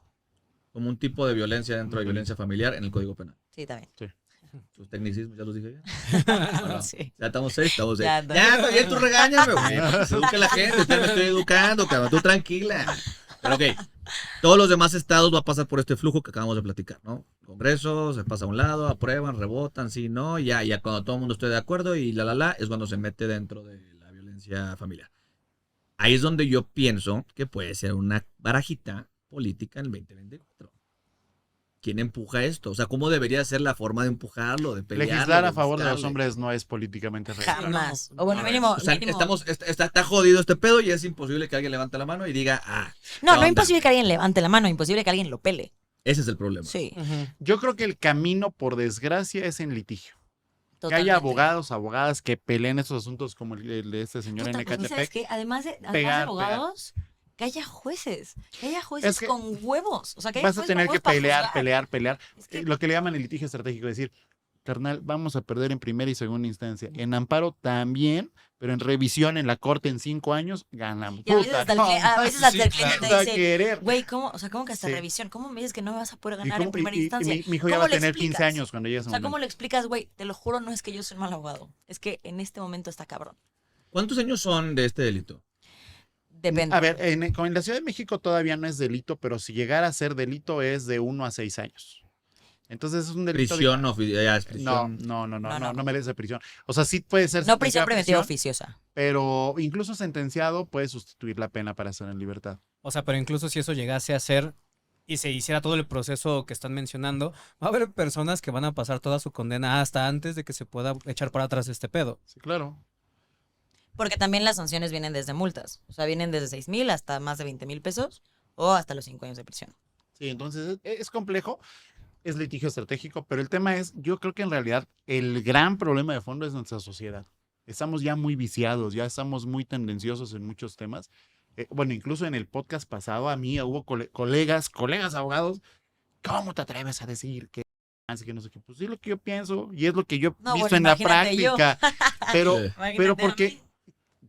Como un tipo de violencia dentro de violencia familiar en el Código Penal. Sí, también. Sus tecnicismos, ya los dije ya. Bueno, Sí. ya estamos seis, estamos seis. Ya, Ya, está bien, tú regáñame, güey. Para que se eduque la gente, usted me estoy educando, cabrón, tú tranquila. Pero ok, todos los demás estados va a pasar por este flujo que acabamos de platicar, ¿no? Congreso, se pasa a un lado, aprueban, rebotan, sí, no, ya cuando todo el mundo esté de acuerdo y es cuando se mete dentro de la violencia familiar. Ahí es donde yo pienso que puede ser una barajita política en el 2024. ¿Quién empuja esto? O sea, ¿cómo debería ser la forma de empujarlo, de pelearlo? Legislar a favor de los buscarle? hombres no es políticamente real. Jamás. O bueno, A ver, mínimo. o sea, mínimo. está jodido este pedo y es imposible que alguien levante la mano y diga, No, ¿qué no onda? imposible que alguien levante la mano, imposible que alguien lo pele. Ese es el problema. Sí, Yo creo que el camino, por desgracia, es en litigio. Que totalmente. haya abogados, abogadas que peleen esos asuntos como el de este señor Puta, en pues, ¿sabes Ecatepec. qué? Además de Pegar, abogados, que haya jueces Es que con huevos. O sea, que haya Vas a jueces tener con que huevos para pelear, juzgar. pelear. Es que- Lo que le llaman el litigio estratégico, es decir, carnal, vamos a perder en primera y segunda instancia. En amparo también, pero en revisión en la corte en 5 años, ganamos. Y a veces Puta, hasta el, no, a veces hasta el cliente vas a te dice, querer. güey, ¿cómo? O sea, ¿cómo que hasta Sí. revisión? ¿Cómo me dices que no me vas a poder Y ganar cómo- en primera y instancia? mi hijo ya va ¿Cómo a le tener 15 explicas? años cuando llegue ese O sea, ¿cómo momento. le explicas, güey? Te lo juro, no es que yo soy un mal abogado. Es que en este momento está cabrón. ¿Cuántos años son de este delito? Depende. A ver, en la Ciudad de México todavía no es delito, pero si llegara a ser delito es de 1 a 6 años. Entonces es un delito. Prisión, No, prisión. no merece prisión. O sea, sí puede ser No prisión sentenciado a preventiva prisión, oficiosa. pero incluso sentenciado puede sustituir la pena para estar en libertad. O sea, pero incluso si eso llegase a ser y se hiciera todo el proceso que están mencionando, va a haber personas que van a pasar toda su condena hasta antes de que se pueda echar para atrás este pedo. Sí, claro. Porque también las sanciones vienen desde multas. O sea, vienen desde 6,000 hasta más de 20,000 pesos o hasta los 5 años de prisión. Sí, entonces es complejo, es litigio estratégico, pero el tema es, yo creo que en realidad el gran problema de fondo es nuestra sociedad. Estamos ya muy viciados, ya estamos muy tendenciosos en muchos temas. Bueno, incluso en el podcast pasado a mí hubo colegas abogados, ¿cómo te atreves a decir que no sé qué? Pues sí, es lo que yo pienso y es lo que yo he No, visto bueno, en la imagínate yo. práctica. Pero, Sí. Imagínate pero a porque, mí.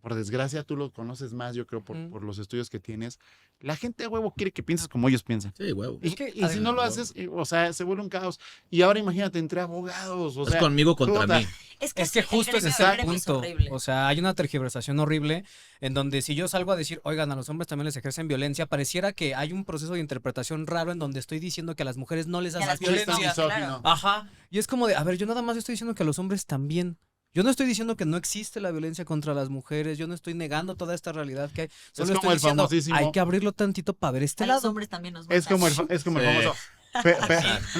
por desgracia, tú lo conoces más, yo creo, Mm. por los estudios que tienes. La gente a huevo quiere que pienses como ellos piensan. Sí, huevo. Y, y si no lo haces, o sea, se vuelve un caos. Y ahora imagínate entre abogados, o Es sea, conmigo contra puta. mí. Es que sí, el justo es gremio- ese el el gremio es punto. horrible. O sea, hay una tergiversación horrible en donde si yo salgo a decir, oigan, a los hombres también les ejercen violencia, pareciera que hay un proceso de interpretación raro en donde estoy diciendo que a las mujeres no les Que a hacen las mujeres no, violencia. claro. Ajá. Y es como de, a ver, yo nada más estoy diciendo que a los hombres también. Yo no estoy diciendo que no existe la violencia contra las mujeres, yo no estoy negando toda esta realidad que hay. Solo como estoy el diciendo, famosísimo- hay que abrirlo tantito para ver este A los lado. hombres también nos Es matan. como el Sí. famoso.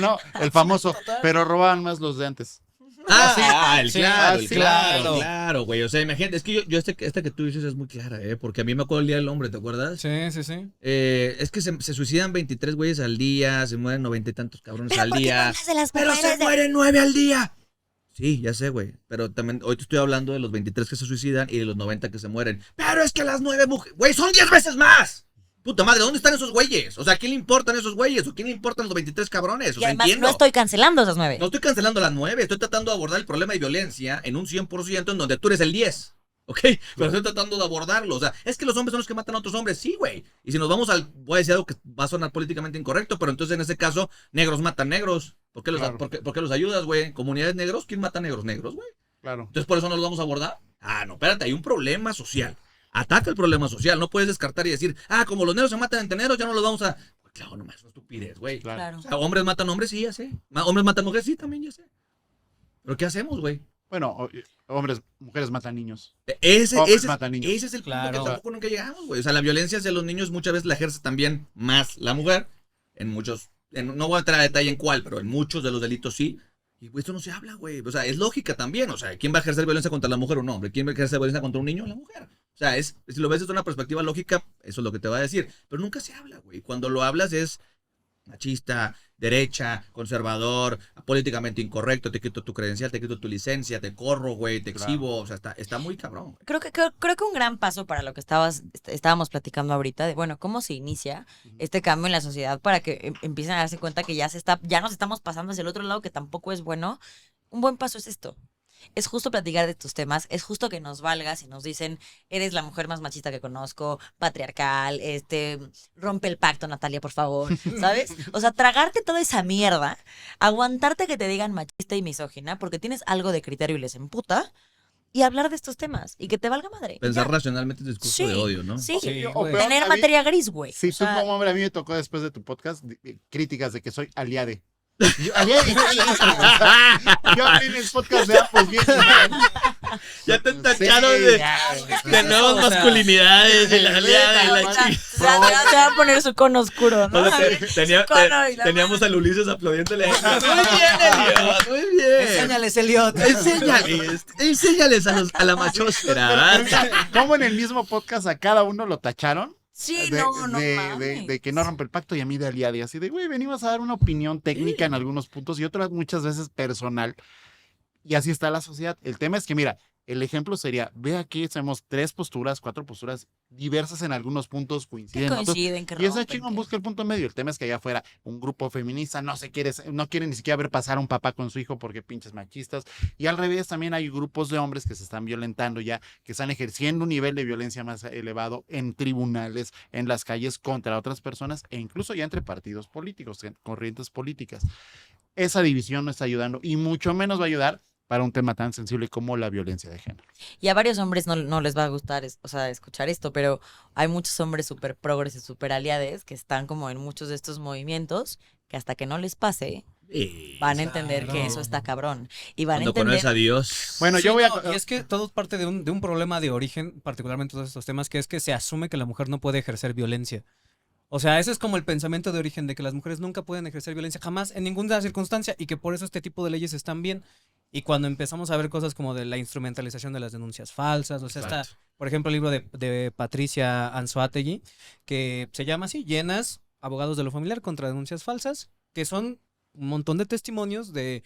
No, el famoso, pero robaban más los de antes. El Sí, claro, así. claro, güey. O sea, imagínate, es que yo esta que tú dices es muy clara, porque a mí me acuerdo el Día del Hombre, ¿te acuerdas? Sí, sí, sí. Es que se suicidan 23 güeyes al día, se mueren 90 y tantos cabrones Pero al ¿por qué no día. hablas de las Pero mujeres se de- mueren 9 al día. Sí, ya sé, güey. Pero también hoy te estoy hablando de los 23 que se suicidan y de los 90 que se mueren. Pero es que las 9 mujeres, güey, son 10 veces más. Puta madre, ¿dónde están esos güeyes? O sea, ¿a quién le importan esos güeyes? ¿O quién le importan los 23 cabrones? O Y sea, además entiendo. no estoy cancelando esas 9. No estoy cancelando las 9, estoy tratando de abordar el problema de violencia en un 100% en donde tú eres el 10. ¿Ok? Pero estoy tratando de abordarlo. O sea, es que los hombres son los que matan a otros hombres. Sí, güey. Y si nos vamos al... Voy a decir algo que va a sonar políticamente incorrecto, pero entonces en ese caso, negros matan negros. ¿Por qué los, Claro. por qué los ayudas, güey? ¿Comunidades negros? ¿Quién mata negros? Negros, güey. Claro. Entonces por eso no los vamos a abordar. Ah, no, espérate, hay un problema social. Ataca el problema social. No puedes descartar y decir, como los negros se matan entre negros, ya no los vamos a... Pues claro, nomás, es una estupidez, güey. Claro. Claro. O sea, hombres matan hombres, sí, ya sé. Hombres matan mujeres, sí, también ya sé. ¿Pero qué hacemos, güey? Bueno, mujeres matan niños. Ese Hombres matan niños. es el punto Claro. que tampoco nunca llegamos, güey. O sea, la violencia hacia los niños muchas veces la ejerce también más la mujer. En muchos, no voy a entrar a detalle en cuál, pero en muchos de los delitos sí. Y pues, esto no se habla, güey. O sea, es lógica también. O sea, ¿quién va a ejercer violencia contra la mujer o un hombre? ¿Quién va a ejercer violencia contra un niño o la mujer? O sea, si lo ves desde una perspectiva lógica, eso es lo que te va a decir. Pero nunca se habla, güey. Cuando lo hablas es machista, derecha, conservador, políticamente incorrecto, te quito tu credencial, te quito tu licencia, te corro, güey, te exhibo. O sea, está muy cabrón. Creo que un gran paso para lo que estábamos platicando ahorita, de bueno, cómo se inicia este cambio en la sociedad para que empiecen a darse cuenta que ya nos estamos pasando hacia el otro lado, que tampoco es bueno. Un buen paso es esto. es justo platicar de tus temas, es justo que nos valgas y nos dicen, eres la mujer más machista que conozco, patriarcal, rompe el pacto, Natalia, por favor, ¿sabes? O sea, tragarte toda esa mierda, aguantarte que te digan machista y misógina porque tienes algo de criterio y les emputa, y hablar de estos temas y que te valga madre. Pensar racionalmente el discurso Sí, de odio, ¿no? Sí, Sí, O güey. peor, tener a mí- materia gris, güey. Sí, O sea, tú como hombre, a mí me tocó después de tu podcast críticas de que soy aliade. Aliade. Yo hablé en el podcast de Apple bien. Ya te Sí, tacharon de ya, de nuevas o sea, masculinidades y la aliada y la o sea, chica. te va a poner su cono oscuro, ¿no? O sea, Cono y la teníamos a Ulises aplaudiéndole. Muy bien, Elliot, muy bien. Enséñales, Elliot. Enséñales a la machosfera. Como en el mismo podcast a cada uno lo tacharon Sí, de, no de mames. que no rompe el pacto y a mí de aliade. Así de, güey, venimos a dar una opinión técnica en algunos puntos y otras muchas veces personal. Y así está la sociedad. El tema es que, mira, el ejemplo sería, ve aquí, tenemos 3 posturas, 4 posturas diversas en algunos puntos, Que coinciden en otros. coinciden, que Y esa rompen, chingón que- busca el punto medio. El tema es que allá afuera un grupo feminista no quiere ni siquiera ver pasar a un papá con su hijo porque pinches machistas. Y al revés también hay grupos de hombres que se están violentando ya, que están ejerciendo un nivel de violencia más elevado en tribunales, en las calles contra otras personas e incluso ya entre partidos políticos, en corrientes políticas. Esa división no está ayudando y mucho menos va a ayudar para un tema tan sensible como la violencia de género. Y a varios hombres no les va a gustar, o sea, escuchar esto, pero hay muchos hombres súper progres y súper aliades que están como en muchos de estos movimientos que hasta que no les pase van a entender que eso está cabrón. Y van a Cuando entender... conoces a Dios. Bueno, Sí, yo voy a... no, y es que todo es parte de un problema de origen, particularmente todos estos temas, que es que se asume que la mujer no puede ejercer violencia. O sea, ese es como el pensamiento de origen de que las mujeres nunca pueden ejercer violencia jamás en ninguna circunstancia y que por eso este tipo de leyes están bien. Y cuando empezamos a ver cosas como de la instrumentalización de las denuncias falsas, o sea, está, por ejemplo, el libro de Patricia Anzoátegui, que se llama así, Llenas, abogados de lo familiar contra denuncias falsas, que son un montón de testimonios de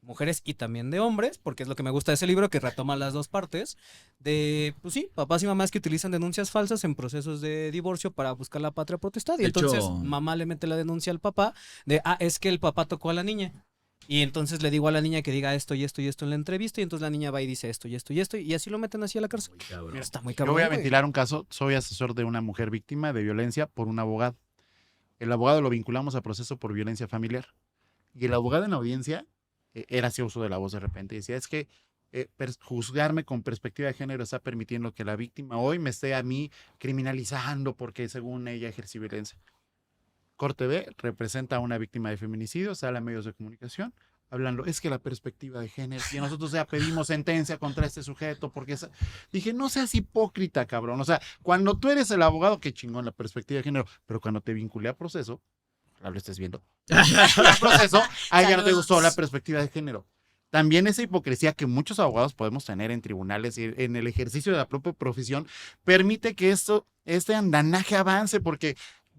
mujeres y también de hombres, porque es lo que me gusta de ese libro, que retoma las dos partes, de, pues sí, papás y mamás que utilizan denuncias falsas en procesos de divorcio para buscar la patria potestad. Y De entonces hecho- mamá le mete la denuncia al papá de, es que el papá tocó a la niña. Y entonces le digo a la niña que diga esto y esto y esto en la entrevista, y entonces la niña va y dice esto y esto y esto, y así lo meten así a la cárcel. Cabrón. Está muy Yo cabrón. voy a güey. ventilar un caso. Soy asesor de una mujer víctima de violencia por un abogado. El abogado lo vinculamos a proceso por violencia familiar. Y el abogado en la audiencia era así uso de la voz de repente. Decía, es que juzgarme con perspectiva de género está permitiendo que la víctima hoy me esté a mí criminalizando porque según ella ejerció violencia. Corte B representa a una víctima de feminicidio, sale a medios de comunicación hablando, es que la perspectiva de género, y nosotros ya pedimos sentencia contra este sujeto, porque dije, no seas hipócrita, cabrón, o sea, cuando tú eres el abogado, qué chingón la perspectiva de género, pero cuando te vinculé a proceso, lo estés viendo, a proceso, a ella no te gustó la perspectiva de género. También esa hipocresía que muchos abogados podemos tener en tribunales y en el ejercicio de la propia profesión, permite que este andanaje avance, porque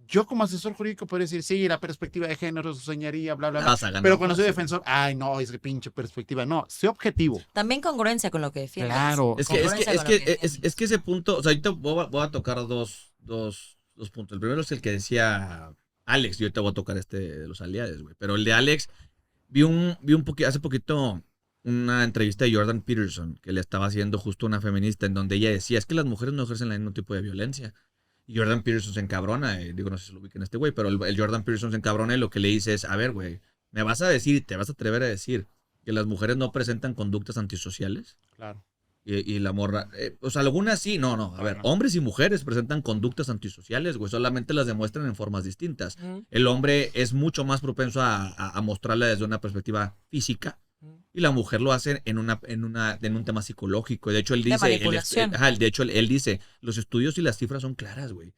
yo como asesor jurídico puedo decir, sí, la perspectiva de género, su señoría, bla, bla, bla. Vas a ganar. Pero cuando soy defensor, ay, no, es que pinche perspectiva. No, sé objetivo. También congruencia con lo que defiendes. Claro. Es que ese punto, o sea, ahorita voy a tocar dos puntos. El primero es el que decía Alex, y ahorita voy a tocar de los aliados, güey. Pero el de Alex, vi un poquito, hace poquito una entrevista de Jordan Peterson que le estaba haciendo justo una feminista en donde ella decía, es que las mujeres no ejercen el mismo tipo de violencia. Y Jordan Peterson se encabrona, digo, no sé si lo ubiquen este güey, pero el Jordan Peterson se encabrona y lo que le dice es, a ver, güey, ¿me vas a decir, te vas a atrever a decir que las mujeres no presentan conductas antisociales? Claro. Y la morra, o sea, algunas sí, no, a ver, hombres y mujeres presentan conductas antisociales, güey, solamente las demuestran en formas distintas. El hombre es mucho más propenso a mostrarla desde una perspectiva física y la mujer lo hace en un tema psicológico. De hecho, él dice, manipulación. él dice, los estudios y las cifras son claras, güey.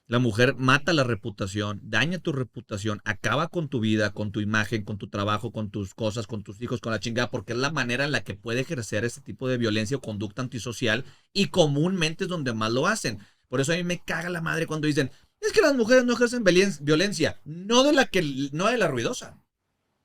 La mujer mata la reputación, daña tu reputación, acaba con tu vida, con tu imagen, con tu trabajo, con tus cosas, con tus hijos, con la chingada, porque es la manera en la que puede ejercer ese tipo de violencia o conducta antisocial y comúnmente es donde más lo hacen. Por eso a mí me caga la madre cuando dicen, es que las mujeres no ejercen violencia, no de la ruidosa,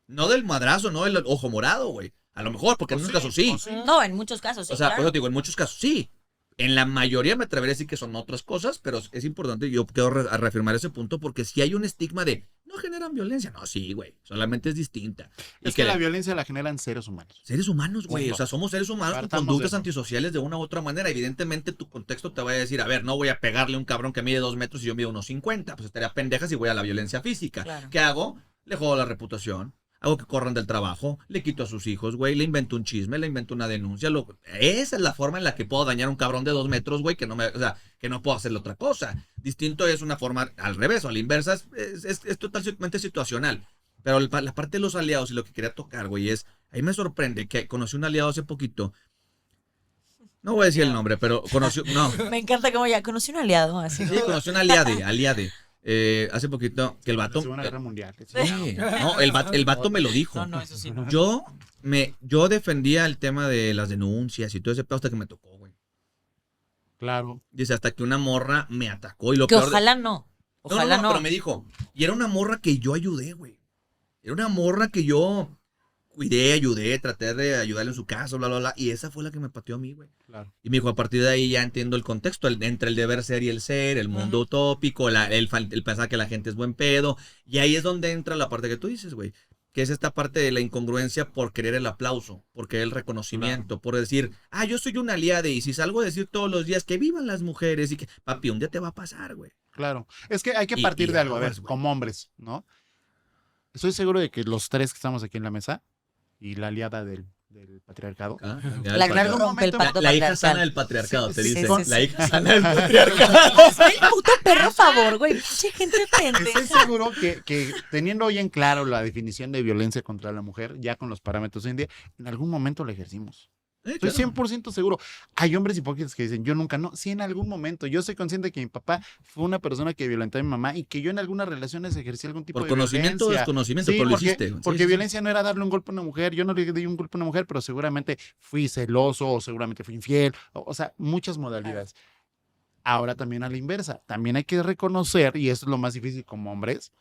no del madrazo, no del ojo morado, güey. A lo mejor, porque en muchos casos sí. No, en muchos casos sí. O sea, claro. por eso te digo, en muchos casos sí. En la mayoría me atrevería a decir que son otras cosas, pero es importante, yo quiero reafirmar ese punto, porque si hay un estigma de, no generan violencia. No, sí, güey, solamente es distinta. Es que la violencia la generan seres humanos. Seres humanos, güey. Punto. O sea, somos seres humanos con Partamos de conductas eso. antisociales de una u otra manera. Evidentemente, tu contexto te va a decir, a ver, no voy a pegarle a un cabrón que mide 2 metros y yo mido unos 50. Pues estaría pendeja si voy a la violencia física. Claro. ¿Qué hago? Le jodo la reputación. Hago que corran del trabajo, le quito a sus hijos, güey, le invento un chisme, le invento una denuncia. Esa es la forma en la que puedo dañar a un cabrón de 2 metros, güey, o sea, que no puedo hacerle otra cosa. Distinto es una forma al revés o a la inversa, es totalmente situacional. Pero la parte de los aliados y lo que quería tocar, güey, ahí me sorprende que conocí un aliado hace poquito. No voy a decir el nombre, pero no. Me encanta cómo ya conocí un aliado así. Sí, conocí un aliade. Hace poquito que el La vato. Segunda Guerra Mundial. Sí, no, el vato me lo dijo. No, eso sí no. Yo defendía el tema de las denuncias y todo ese pedo hasta que me tocó, güey. Claro. Dice, hasta que una morra me atacó y lo Que peor. ojalá no. Ojalá no. Pero me dijo, y era una morra que yo ayudé, güey. Era una morra que yo cuidé, ayudé, traté de ayudarle en su caso, bla, bla, bla. Y esa fue la que me pateó a mí, güey. Claro. Y me dijo, a partir de ahí ya entiendo el contexto, entre el deber ser y el ser, el mundo utópico, el pensar que la gente es buen pedo. Y ahí es donde entra la parte que tú dices, güey. Que es esta parte de la incongruencia por querer el aplauso, por querer el reconocimiento, por decir, yo soy un aliado y si salgo a decir todos los días que vivan las mujeres y que, papi, un día te va a pasar, güey. Claro. Es que hay que Y- partir y de algo, a ver, aguas, güey. como hombres, ¿no? Estoy seguro de que los tres que estamos aquí en la mesa y la aliada del patriarcado. La gran rompe el pacto La hija patriarcal. sana del patriarcado, Sí, te sí, dice. sí, La sí. hija sana del patriarcado. Es el puto perro favor, güey. Pinche gente Estoy pendeja. seguro que teniendo bien claro la definición de violencia contra la mujer, ya con los parámetros hoy en día, en algún momento la ejercimos. Estoy 100% seguro. Hay hombres hipócritas que dicen, yo nunca, no. Sí, en algún momento. Yo soy consciente de que mi papá fue una persona que violentó a mi mamá y que yo en algunas relaciones ejercí algún tipo Por de conocimiento o violencia. desconocimiento, Sí, pero lo porque, hiciste. Sí, porque sí, sí. violencia no era darle un golpe a una mujer. Yo no le di un golpe a una mujer, pero seguramente fui celoso o seguramente fui infiel. O sea, muchas modalidades. Ahora también a la inversa. También hay que reconocer, y eso es lo más difícil como hombres,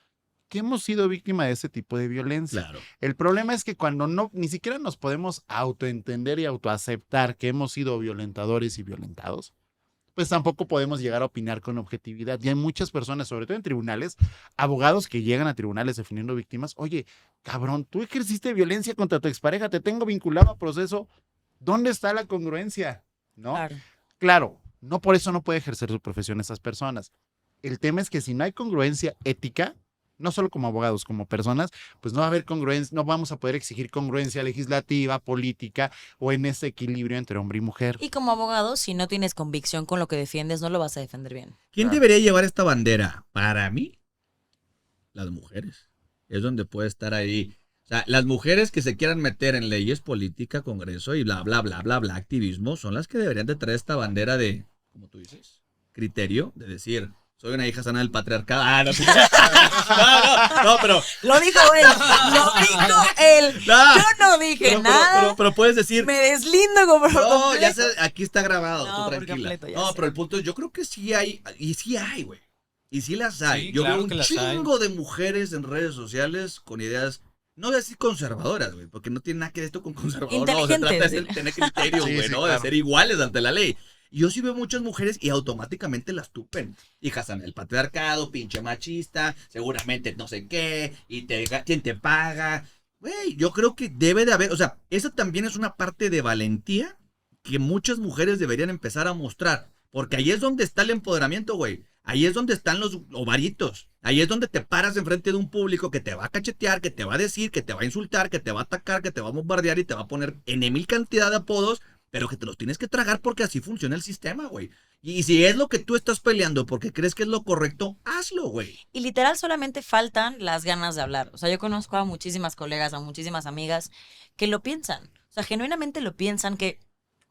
que hemos sido víctima de ese tipo de violencia. Claro. El problema es que cuando ni siquiera nos podemos autoentender y autoaceptar que hemos sido violentadores y violentados, pues tampoco podemos llegar a opinar con objetividad. Y hay muchas personas, sobre todo en tribunales, abogados que llegan a tribunales definiendo víctimas. Oye, cabrón, tú ejerciste violencia contra tu expareja, te tengo vinculado a proceso. ¿Dónde está la congruencia? ¿No? Claro. Claro, no por eso no puede ejercer su profesión esas personas. El tema es que si no hay congruencia ética, no solo como abogados, como personas, pues no va a haber congruencia, no vamos a poder exigir congruencia legislativa, política o en ese equilibrio entre hombre y mujer. Y como abogado, si no tienes convicción con lo que defiendes, no lo vas a defender bien. ¿Quién Claro. debería llevar esta bandera? Para mí, las mujeres. Es donde puede estar ahí. O sea, las mujeres que se quieran meter en leyes, política, congreso y bla, bla, bla, bla, bla, activismo, son las que deberían de traer esta bandera de, como tú dices, criterio, de decir, soy una hija sana del patriarcado. No, pero... Lo dijo él. Lo dijo él. No, Yo no dije nada. pero puedes decir... Me deslindo como por No, completo. ya sé, aquí está grabado, No, tú por tranquila. completo, ya No, sé. pero el punto es, yo creo que sí hay, y sí hay, güey. Y sí las hay. Sí, Yo claro veo un que las hay. chingo de mujeres en redes sociales con ideas, no voy a decir conservadoras, güey, porque no tiene nada que ver esto con conservador. No, se trata de tener criterio, Sí, güey, sí, ¿no? claro. De ser iguales ante la ley. Y yo sí veo muchas mujeres y automáticamente las tupen. Hijas en el patriarcado, pinche machista, seguramente no sé qué, y quién te paga. Güey, yo creo que debe de haber, o sea, esa también es una parte de valentía que muchas mujeres deberían empezar a mostrar. Porque ahí es donde está el empoderamiento, güey. Ahí es donde están los ovaritos. Ahí es donde te paras enfrente de un público que te va a cachetear, que te va a decir, que te va a insultar, que te va a atacar, que te va a bombardear y te va a poner en mil cantidad de apodos, pero que te los tienes que tragar porque así funciona el sistema, güey. Y si es lo que tú estás peleando porque crees que es lo correcto, hazlo, güey. Y literal solamente faltan las ganas de hablar. O sea, yo conozco a muchísimas colegas, a muchísimas amigas que lo piensan. O sea, genuinamente lo piensan, que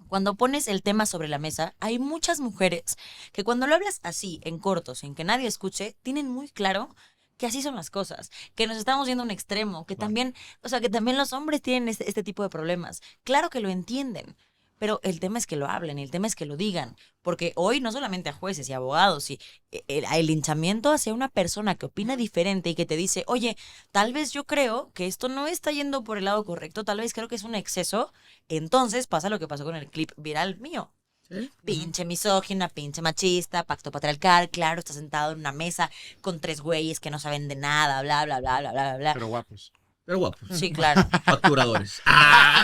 cuando pones el tema sobre la mesa, hay muchas mujeres que cuando lo hablas así, en corto, sin que nadie escuche, tienen muy claro que así son las cosas, que nos estamos yendo a un extremo, que también, o sea, que también los hombres tienen este tipo de problemas. Claro que lo entienden. Pero el tema es que lo hablen, el tema es que lo digan, porque hoy no solamente a jueces y abogados, y el linchamiento hacia una persona que opina diferente y que te dice, oye, tal vez yo creo que esto no está yendo por el lado correcto, tal vez creo que es un exceso, entonces pasa lo que pasó con el clip viral mío. ¿Sí? Pinche misógina, pinche machista, pacto patriarcal, claro, está sentado en una mesa con 3 güeyes que no saben de nada, bla, bla, bla, bla, bla, bla. Pero guapos. Pero guapos. Sí, claro. Facturadores.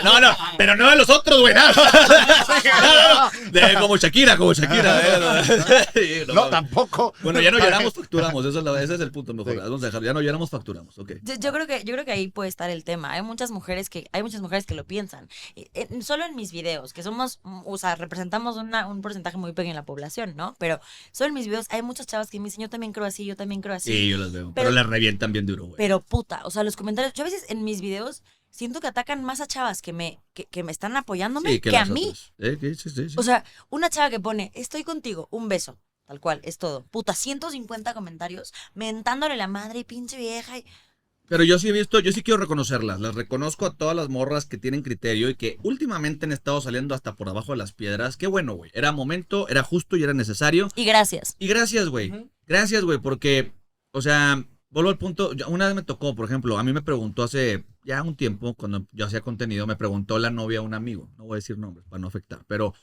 No, pero no de los otros, güey. Como Shakira. No, tampoco. Bueno, ya no lloramos, facturamos. Ese es el punto mejor. Sí. Vamos a dejar. Ya no lloramos, facturamos. Ok. Yo creo que ahí puede estar el tema. Hay muchas mujeres que lo piensan. Solo en mis videos, que somos, o sea, representamos un porcentaje muy pequeño en la población, ¿no? Pero solo en mis videos hay muchas chavas que me dicen, yo también creo así, yo también creo así. Sí, yo las veo. Pero las revientan bien duro, güey. Pero puta, o sea, los comentarios, yo a veces en mis videos siento que atacan más a chavas que me están apoyándome Sí, que a las mí. otras. Sí. O sea, una chava que pone, estoy contigo, un beso. Tal cual, es todo. Puta, 150 comentarios mentándole la madre y pinche vieja. Pero yo sí he visto, yo sí quiero reconocerlas. Las reconozco a todas las morras que tienen criterio y que últimamente han estado saliendo hasta por abajo de las piedras. Qué bueno, güey. Era momento, era justo y era necesario. Y gracias. Y gracias, güey. Gracias, güey, porque, o sea, vuelvo al punto. Una vez me tocó, por ejemplo, a mí me preguntó hace ya un tiempo, cuando yo hacía contenido, me preguntó la novia a un amigo. No voy a decir nombres para no afectar, pero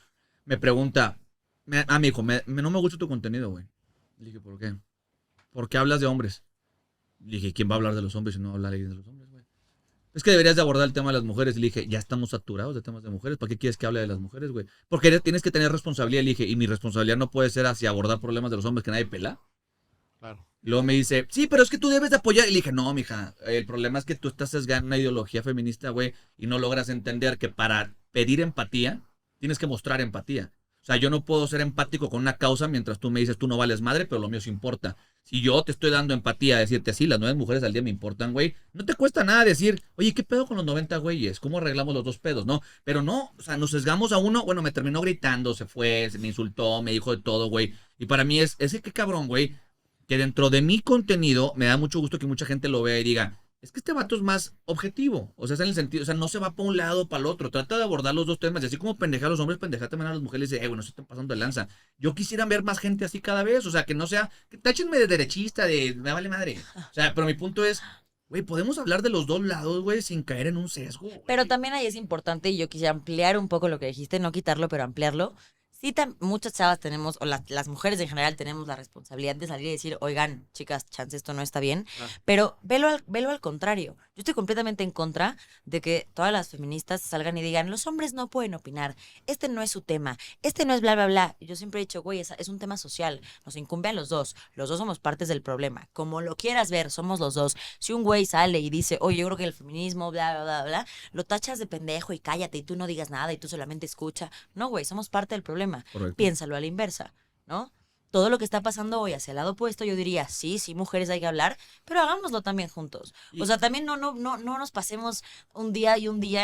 me pregunta, me dijo, no me gusta tu contenido, güey. Le dije, ¿por qué? Porque hablas de hombres. Le dije, ¿quién va a hablar de los hombres si no habla alguien de los hombres, güey? Es que deberías de abordar el tema de las mujeres. Le dije, ya estamos saturados de temas de mujeres. ¿Para qué quieres que hable de las mujeres, güey? Porque tienes que tener responsabilidad. Le dije, y mi responsabilidad no puede ser hacia abordar problemas de los hombres que nadie pela. Claro. Y luego me dice, sí, pero es que tú debes de apoyar. Y le dije, no, mija, el problema es que tú estás sesgando una ideología feminista, güey, y no logras entender que para pedir empatía, tienes que mostrar empatía. O sea, yo no puedo ser empático con una causa mientras tú me dices, tú no vales madre, pero lo mío sí importa. Si yo te estoy dando empatía, decirte, sí, las 9 mujeres al día me importan, güey, no te cuesta nada decir, oye, ¿qué pedo con los 90 güeyes? ¿Cómo arreglamos los 2 pedos? No, pero no, o sea, nos sesgamos a uno, bueno, me terminó gritando, se fue, me insultó, me dijo de todo, güey. Y para mí es que qué cabrón, güey, que dentro de mi contenido me da mucho gusto que mucha gente lo vea y diga, es que este vato es más objetivo. O sea, es en el sentido, o sea, no se va para un lado o para el otro. Trata de abordar los dos temas. Y así como pendeja a los hombres, pendeja también a las mujeres. Y dice, bueno, se están pasando de lanza. Yo quisiera ver más gente así cada vez. O sea, que no sea, que táchenme de derechista, de me vale madre. O sea, pero mi punto es, güey, podemos hablar de los dos lados, güey, sin caer en un sesgo, güey. Pero también ahí es importante, y yo quisiera ampliar un poco lo que dijiste, no quitarlo, pero ampliarlo. Sí, muchas chavas tenemos, o las mujeres en general tenemos la responsabilidad de salir y decir, oigan, chicas, chance, esto no está bien. Pero velo al contrario. Yo estoy completamente en contra de que todas las feministas salgan y digan, los hombres no pueden opinar, este no es su tema, este no es bla, bla, bla. Y yo siempre he dicho, güey, es un tema social, nos incumbe a los dos somos partes del problema. Como lo quieras ver, somos los dos. Si un güey sale y dice, oye, yo creo que el feminismo, bla, bla, bla, bla, lo tachas de pendejo y cállate y tú no digas nada y tú solamente escucha. No, güey, somos parte del problema. Correcto. Piénsalo a la inversa, ¿no? Todo lo que está pasando hoy hacia el lado opuesto, yo diría, sí, mujeres hay que hablar, pero hagámoslo también juntos. O sea, también no nos pasemos un día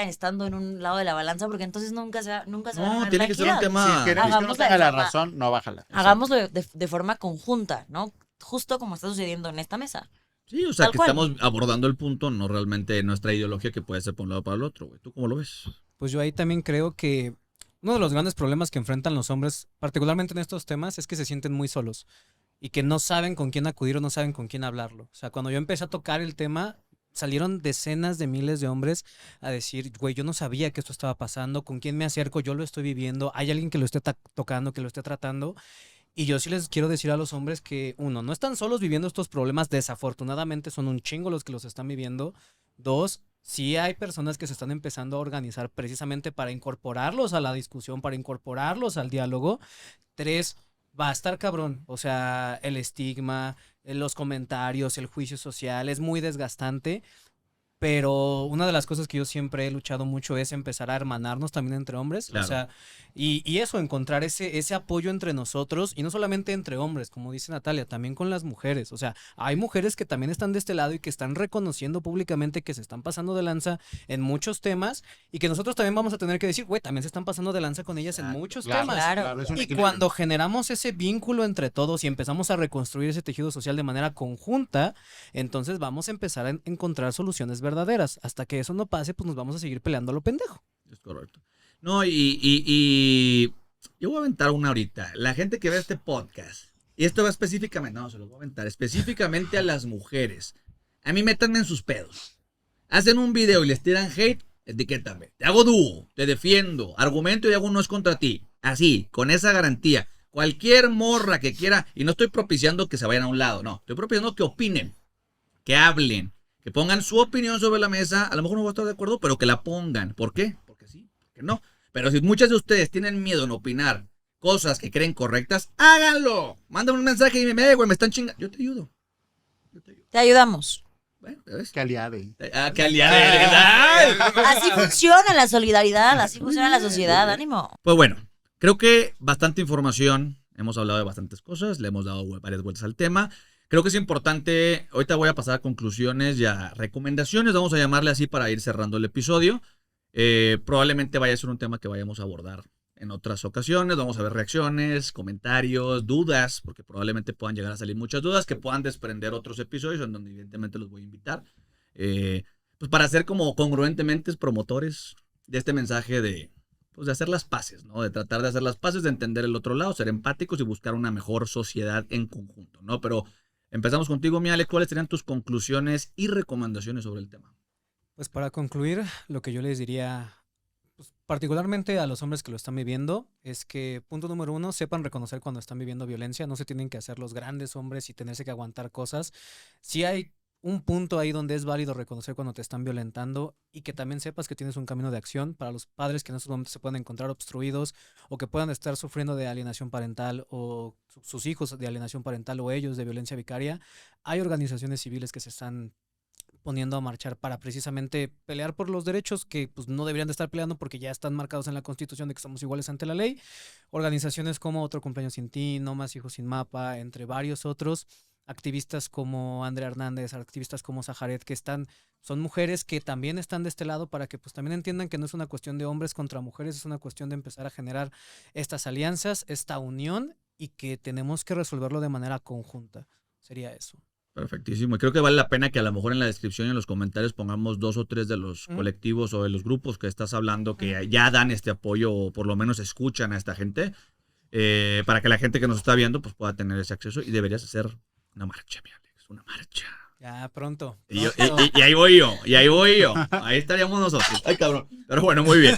estando en un lado de la balanza, porque entonces nunca se va a ganar tiene la que ser un equidad. tema. Si quieres que uno Hagámoslo tenga de la forma- razón, no bájala. Hagámoslo de forma conjunta, ¿no? Justo como está sucediendo en esta mesa. Sí, o sea, Tal que cual. estamos abordando el punto, no realmente nuestra ideología que puede ser por un lado o para el otro, güey. ¿Tú cómo lo ves? Pues yo ahí también creo que uno de los grandes problemas que enfrentan los hombres, particularmente en estos temas, es que se sienten muy solos y que no saben con quién acudir o no saben con quién hablarlo. O sea, cuando yo empecé a tocar el tema, salieron decenas de miles de hombres a decir, güey, yo no sabía que esto estaba pasando, con quién me acerco, yo lo estoy viviendo, hay alguien que lo esté tocando, que lo esté tratando. Y yo sí les quiero decir a los hombres que, uno, no están solos viviendo estos problemas, desafortunadamente son un chingo los que los están viviendo. Dos, sí hay personas que se están empezando a organizar precisamente para incorporarlos a la discusión, para incorporarlos al diálogo. Tres, va a estar cabrón. O sea, el estigma, los comentarios, el juicio social es muy desgastante. Pero una de las cosas que yo siempre he luchado mucho es empezar a hermanarnos también entre hombres. Claro. O sea, y eso, encontrar ese apoyo entre nosotros, y no solamente entre hombres, como dice Natalia, también con las mujeres. O sea, hay mujeres que también están de este lado y que están reconociendo públicamente que se están pasando de lanza en muchos temas, y que nosotros también vamos a tener que decir, güey, también se están pasando de lanza con ellas en muchos temas. Claro. es un Y equilibrio. cuando generamos ese vínculo entre todos y empezamos a reconstruir ese tejido social de manera conjunta, entonces vamos a empezar a encontrar soluciones verdaderas. Hasta que eso no pase, pues nos vamos a seguir peleando a lo pendejo. Es correcto. No, y yo voy a aventar una ahorita. La gente que ve este podcast, y esto va específicamente, no, se los voy a aventar, específicamente a las mujeres. A mí métanme en sus pedos. Hacen un video y les tiran hate, etiquétame. Te hago dúo, te defiendo, argumento y hago no es contra ti. Así, con esa garantía. Cualquier morra que quiera, y no estoy propiciando que se vayan a un lado, no, estoy propiciando que opinen, que hablen, que pongan su opinión sobre la mesa. A lo mejor no voy a estar de acuerdo, pero que la pongan. ¿Por qué? Porque sí, porque no. Pero si muchas de ustedes tienen miedo en opinar cosas que creen correctas, háganlo. Mándame un mensaje y dime, güey, me están chingando. Yo te ayudo. Te ayudamos. Bueno, ¿ves? Que aliade. Ah, qué aliada. Así funciona la solidaridad, así funciona la sociedad, ánimo. Pues bueno, creo que bastante información. Hemos hablado de bastantes cosas, le hemos dado varias vueltas al tema. Creo que es importante, ahorita voy a pasar a conclusiones y a recomendaciones, vamos a llamarle así para ir cerrando el episodio. Probablemente vaya a ser un tema que vayamos a abordar en otras ocasiones. Vamos a ver reacciones, comentarios, dudas, porque probablemente puedan llegar a salir muchas dudas que puedan desprender otros episodios en donde evidentemente los voy a invitar. Pues para ser como congruentemente promotores de este mensaje de hacer las paces, ¿no? De tratar de hacer las paces, de entender el otro lado, ser empáticos y buscar una mejor sociedad en conjunto, ¿no? Pero empezamos contigo, mi Alex. ¿Cuáles serían tus conclusiones y recomendaciones sobre el tema? Pues para concluir, lo que yo les diría, pues, particularmente a los hombres que lo están viviendo, es que, punto número 1, sepan reconocer cuando están viviendo violencia. No se tienen que hacer los grandes hombres y tenerse que aguantar cosas. Sí hay un punto ahí donde es válido reconocer cuando te están violentando, y que también sepas que tienes un camino de acción para los padres que en estos momentos se pueden encontrar obstruidos o que puedan estar sufriendo de alienación parental, o sus hijos de alienación parental, o ellos de violencia vicaria. Hay organizaciones civiles que se están poniendo a marchar para precisamente pelear por los derechos que pues no deberían de estar peleando porque ya están marcados en la Constitución de que somos iguales ante la ley. Organizaciones como Otro Cumpleaños Sin Ti, No Más Hijos Sin Mapa, entre varios otros. Activistas como Andrea Hernández, activistas como Saharet, que son mujeres que también están de este lado para que pues también entiendan que no es una cuestión de hombres contra mujeres, es una cuestión de empezar a generar estas alianzas, esta unión, y que tenemos que resolverlo de manera conjunta. Sería eso. Perfectísimo. Y creo que vale la pena que a lo mejor en la descripción y en los comentarios pongamos 2 o 3 de los colectivos o de los grupos que estás hablando que ya dan este apoyo o por lo menos escuchan a esta gente, para que la gente que nos está viendo pues pueda tener ese acceso. Y deberías hacer una marcha, mi Alex, una marcha. Ya, pronto. Y ahí voy yo. Ahí estaríamos nosotros. Ay, cabrón. Pero bueno, muy bien.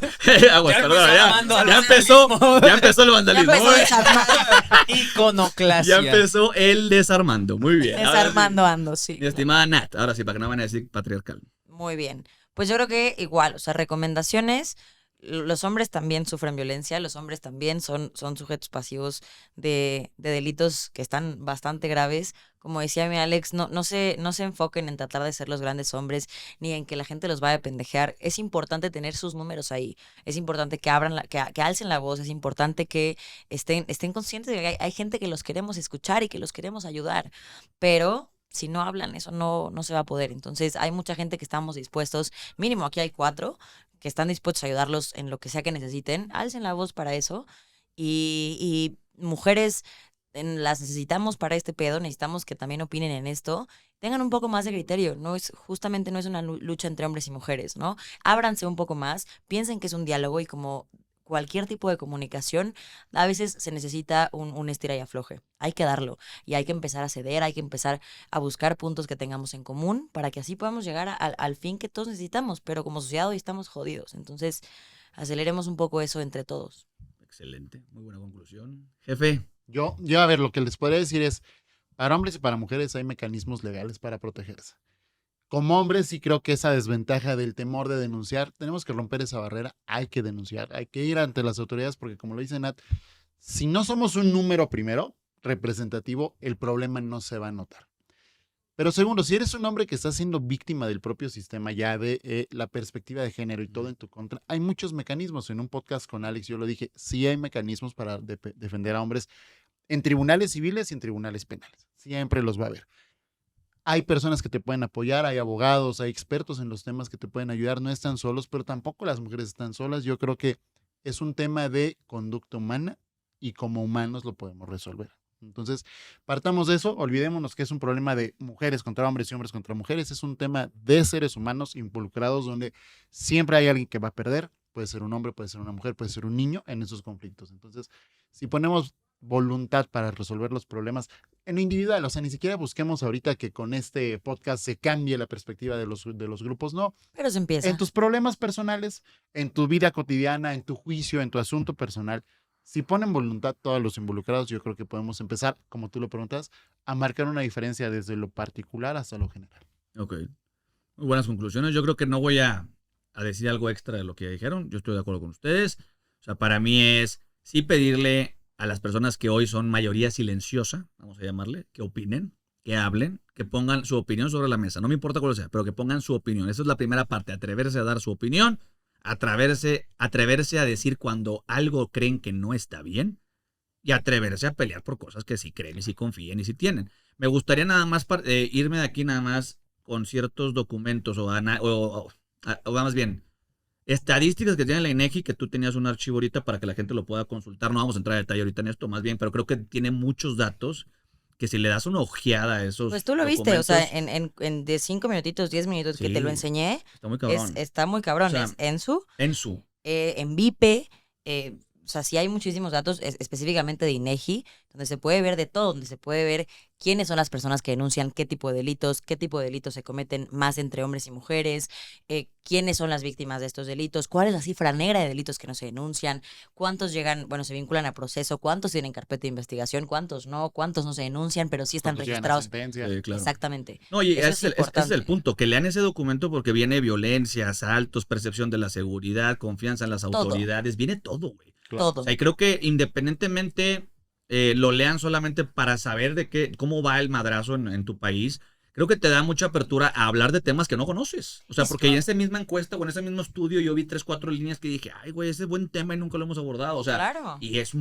Aguas, perdón, ya empezó el vandalismo. Iconoclasia. Ya empezó el desarmando. Muy bien. Desarmando ando, sí. Mi estimada Nat, ahora sí, para que no van a decir patriarcal. Muy bien. Pues yo creo que igual, o sea, recomendaciones. Los hombres también sufren violencia, los hombres también son sujetos pasivos de delitos que están bastante graves. Como decía mi Alex, no se enfoquen en tratar de ser los grandes hombres ni en que la gente los vaya a pendejear. Es importante tener sus números ahí, es importante que que alcen la voz, es importante que estén conscientes de que hay gente que los queremos escuchar y que los queremos ayudar, pero si no hablan, eso no se va a poder. Entonces hay mucha gente que estamos dispuestos, mínimo aquí hay 4 que están dispuestos a ayudarlos en lo que sea que necesiten. Alcen la voz para eso. Y mujeres las necesitamos para este pedo, necesitamos que también opinen en esto. Tengan un poco más de criterio, no es una lucha entre hombres y mujeres, ¿no? Ábranse un poco más, piensen que es un diálogo, y como cualquier tipo de comunicación, a veces se necesita un estira y afloje. Hay que darlo y hay que empezar a ceder, hay que empezar a buscar puntos que tengamos en común para que así podamos llegar al fin que todos necesitamos, pero como sociedad hoy estamos jodidos. Entonces, aceleremos un poco eso entre todos. Excelente, muy buena conclusión. Jefe. Yo, a ver, lo que les podría decir es, para hombres y para mujeres hay mecanismos legales para protegerse. Como hombres sí creo que esa desventaja del temor de denunciar, tenemos que romper esa barrera, hay que denunciar, hay que ir ante las autoridades porque como lo dice Nat, si no somos un número primero representativo, el problema no se va a notar. Pero segundo, si eres un hombre que está siendo víctima del propio sistema ya de la perspectiva de género y todo en tu contra, hay muchos mecanismos. En un podcast con Alex yo lo dije, sí hay mecanismos para defender a hombres en tribunales civiles y en tribunales penales. Siempre los va a haber. Hay personas que te pueden apoyar, hay abogados, hay expertos en los temas que te pueden ayudar, no están solos, pero tampoco las mujeres están solas. Yo creo que es un tema de conducta humana y como humanos lo podemos resolver. Entonces, partamos de eso, olvidémonos que es un problema de mujeres contra hombres y hombres contra mujeres, es un tema de seres humanos involucrados donde siempre hay alguien que va a perder, puede ser un hombre, puede ser una mujer, puede ser un niño en esos conflictos. Entonces, si ponemos voluntad para resolver los problemas en lo individual, o sea, ni siquiera busquemos ahorita que con este podcast se cambie la perspectiva de los grupos, no. Pero se empieza. En tus problemas personales, en tu vida cotidiana, en tu juicio, en tu asunto personal, Si ponen voluntad todos los involucrados, yo creo que podemos empezar, como tú lo preguntas, a marcar una diferencia desde lo particular hasta lo general. Ok. Muy buenas conclusiones. Yo creo que no voy a decir algo extra de lo que ya dijeron. Yo estoy de acuerdo con ustedes. O sea, para mí es sí pedirle a las personas que hoy son mayoría silenciosa, vamos a llamarle, que opinen, que hablen, que pongan su opinión sobre la mesa. No me importa cuál sea, pero que pongan su opinión. Esa es la primera parte, atreverse a dar su opinión, atreverse a decir cuando algo creen que no está bien y atreverse a pelear por cosas que sí creen y sí confíen y sí tienen. Me gustaría nada más irme de aquí nada más con ciertos documentos o más bien estadísticas que tiene la INEGI, que tú tenías un archivo ahorita para que la gente lo pueda consultar. No vamos a entrar en detalle ahorita en esto, más bien, pero creo que tiene muchos datos que si le das una ojeada a esos Pues tú lo viste, o sea, documentos, en de 5 minutitos, 10 minutos que Sí. te lo enseñé, está muy cabrón. está muy cabrón. O sea, Es Ensu, Ensu. en Vipe, o sea, sí hay muchísimos datos, específicamente de INEGI, donde se puede ver de todo, donde se puede ver quiénes son las personas que denuncian qué tipo de delitos se cometen más entre hombres y mujeres, quiénes son las víctimas de estos delitos, cuál es la cifra negra de delitos que no se denuncian, cuántos llegan, bueno, se vinculan a proceso, cuántos tienen carpeta de investigación, cuántos no se denuncian, pero sí están Cuando llegan a registrados. sentencia. Claro. Exactamente. No, y Eso ese es es el importante. punto, que lean ese documento porque viene violencia, asaltos, percepción de la seguridad, confianza en las Todo. autoridades, viene todo, güey. Claro. Todo. O sea, y creo que independientemente lo lean solamente para saber de cómo va el madrazo en tu país, creo que te da mucha apertura a hablar de temas que no conoces. O sea, porque en esa misma encuesta o en ese mismo estudio yo vi 3, 4 líneas que dije, ay, güey, ese es buen tema y nunca lo hemos abordado. O sea, Claro. y es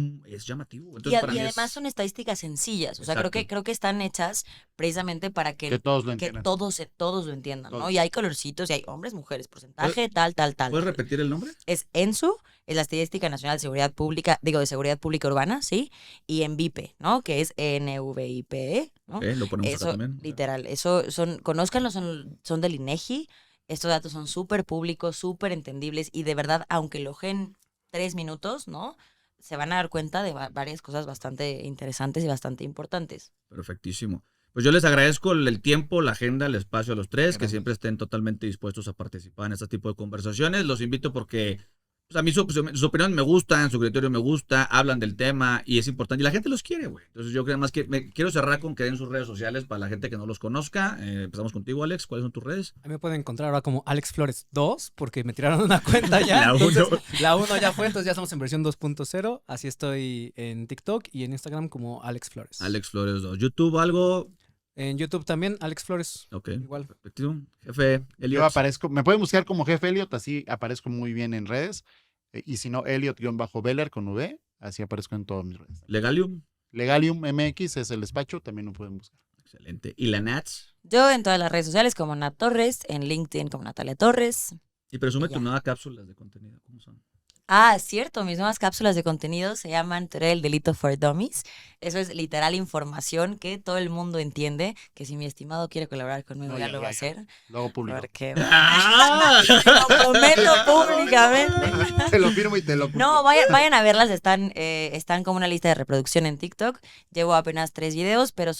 llamativo. Y, Entonces, para mí además es... son estadísticas sencillas. O sea, Exacto. creo que están hechas precisamente para Que todos lo que entiendan. todos lo entiendan, ¿no? Todos. Y hay colorcitos, y hay hombres, mujeres, porcentaje, tal. ¿Puedes repetir el nombre? Es ENSU, es la Estadística Nacional de Seguridad Pública, de Seguridad Pública Urbana, ¿sí? Y en VIPE, ¿no? Que es NVIPE, ¿no? Ok, lo ponemos acá Eso, también. literal, eso conózcanlo, son del INEGI. Estos datos son súper públicos, súper entendibles, y de verdad, aunque lo ojen 3 minutos, ¿no? Se van a dar cuenta de varias cosas bastante interesantes y bastante importantes. Perfectísimo. Pues yo les agradezco el tiempo, la agenda, el espacio a los tres, que Gracias. siempre estén totalmente dispuestos a participar en este tipo de conversaciones. Los invito porque pues, a mí su opinión me gusta, su criterio me gusta, hablan del tema y es importante. Y la gente los quiere, güey. Entonces yo creo más que quiero cerrar con que den sus redes sociales para la gente que no los conozca. Empezamos contigo, Alex. ¿Cuáles son tus redes? A mí me pueden encontrar ahora como Alex Flores 2, porque me tiraron una cuenta ya. La uno. Entonces, la 1 ya fue, entonces ya estamos en versión 2.0. Así estoy en TikTok y en Instagram como Alex Flores. Alex Flores 2. YouTube, algo. En YouTube también, Alex Flores. Ok. Igual. Perfecto. Jefe, Yo Elliot. aparezco, me pueden buscar como Jefe Elliot, así aparezco muy bien en redes. Y si no, Elliot-Beller con V, así aparezco en todas mis redes. Legalium. Legalium MX es el despacho, también lo pueden buscar. Excelente. Y la Nats. Yo en todas las redes sociales como Nat Torres, en LinkedIn como Natalia Torres. Y presume Ya. tus nuevas cápsulas de contenido. ¿Cómo son? Ah, es cierto, mis nuevas cápsulas de contenido se llaman Teoría del Delito for Dummies. Eso es literal información que todo el mundo entiende, que si mi estimado quiere colaborar conmigo No, ya ya, lo va a ya, hacer. Luego público. Porque ¡Ah! lo prometo públicamente. Te lo firmo y te lo No, vayan a verlas, están como una lista de reproducción en TikTok. Llevo apenas 3 videos, pero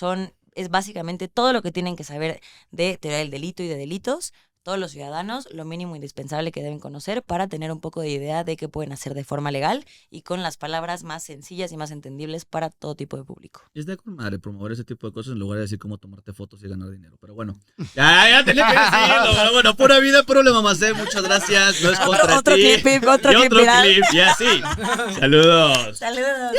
es básicamente todo lo que tienen que saber de teoría del delito y de delitos. Todos los ciudadanos, lo mínimo indispensable que deben conocer para tener un poco de idea de qué pueden hacer de forma legal y con las palabras más sencillas y más entendibles para todo tipo de público. Y está con madre promover ese tipo de cosas en lugar de decir cómo tomarte fotos y ganar dinero. Pero bueno, ya tenía que decirlo. Pero bueno, pura vida, problema más. Muchas gracias. No es contra Otro ti. clip, otro Y clip otro viral. clip. Y así. Saludos. Saludos.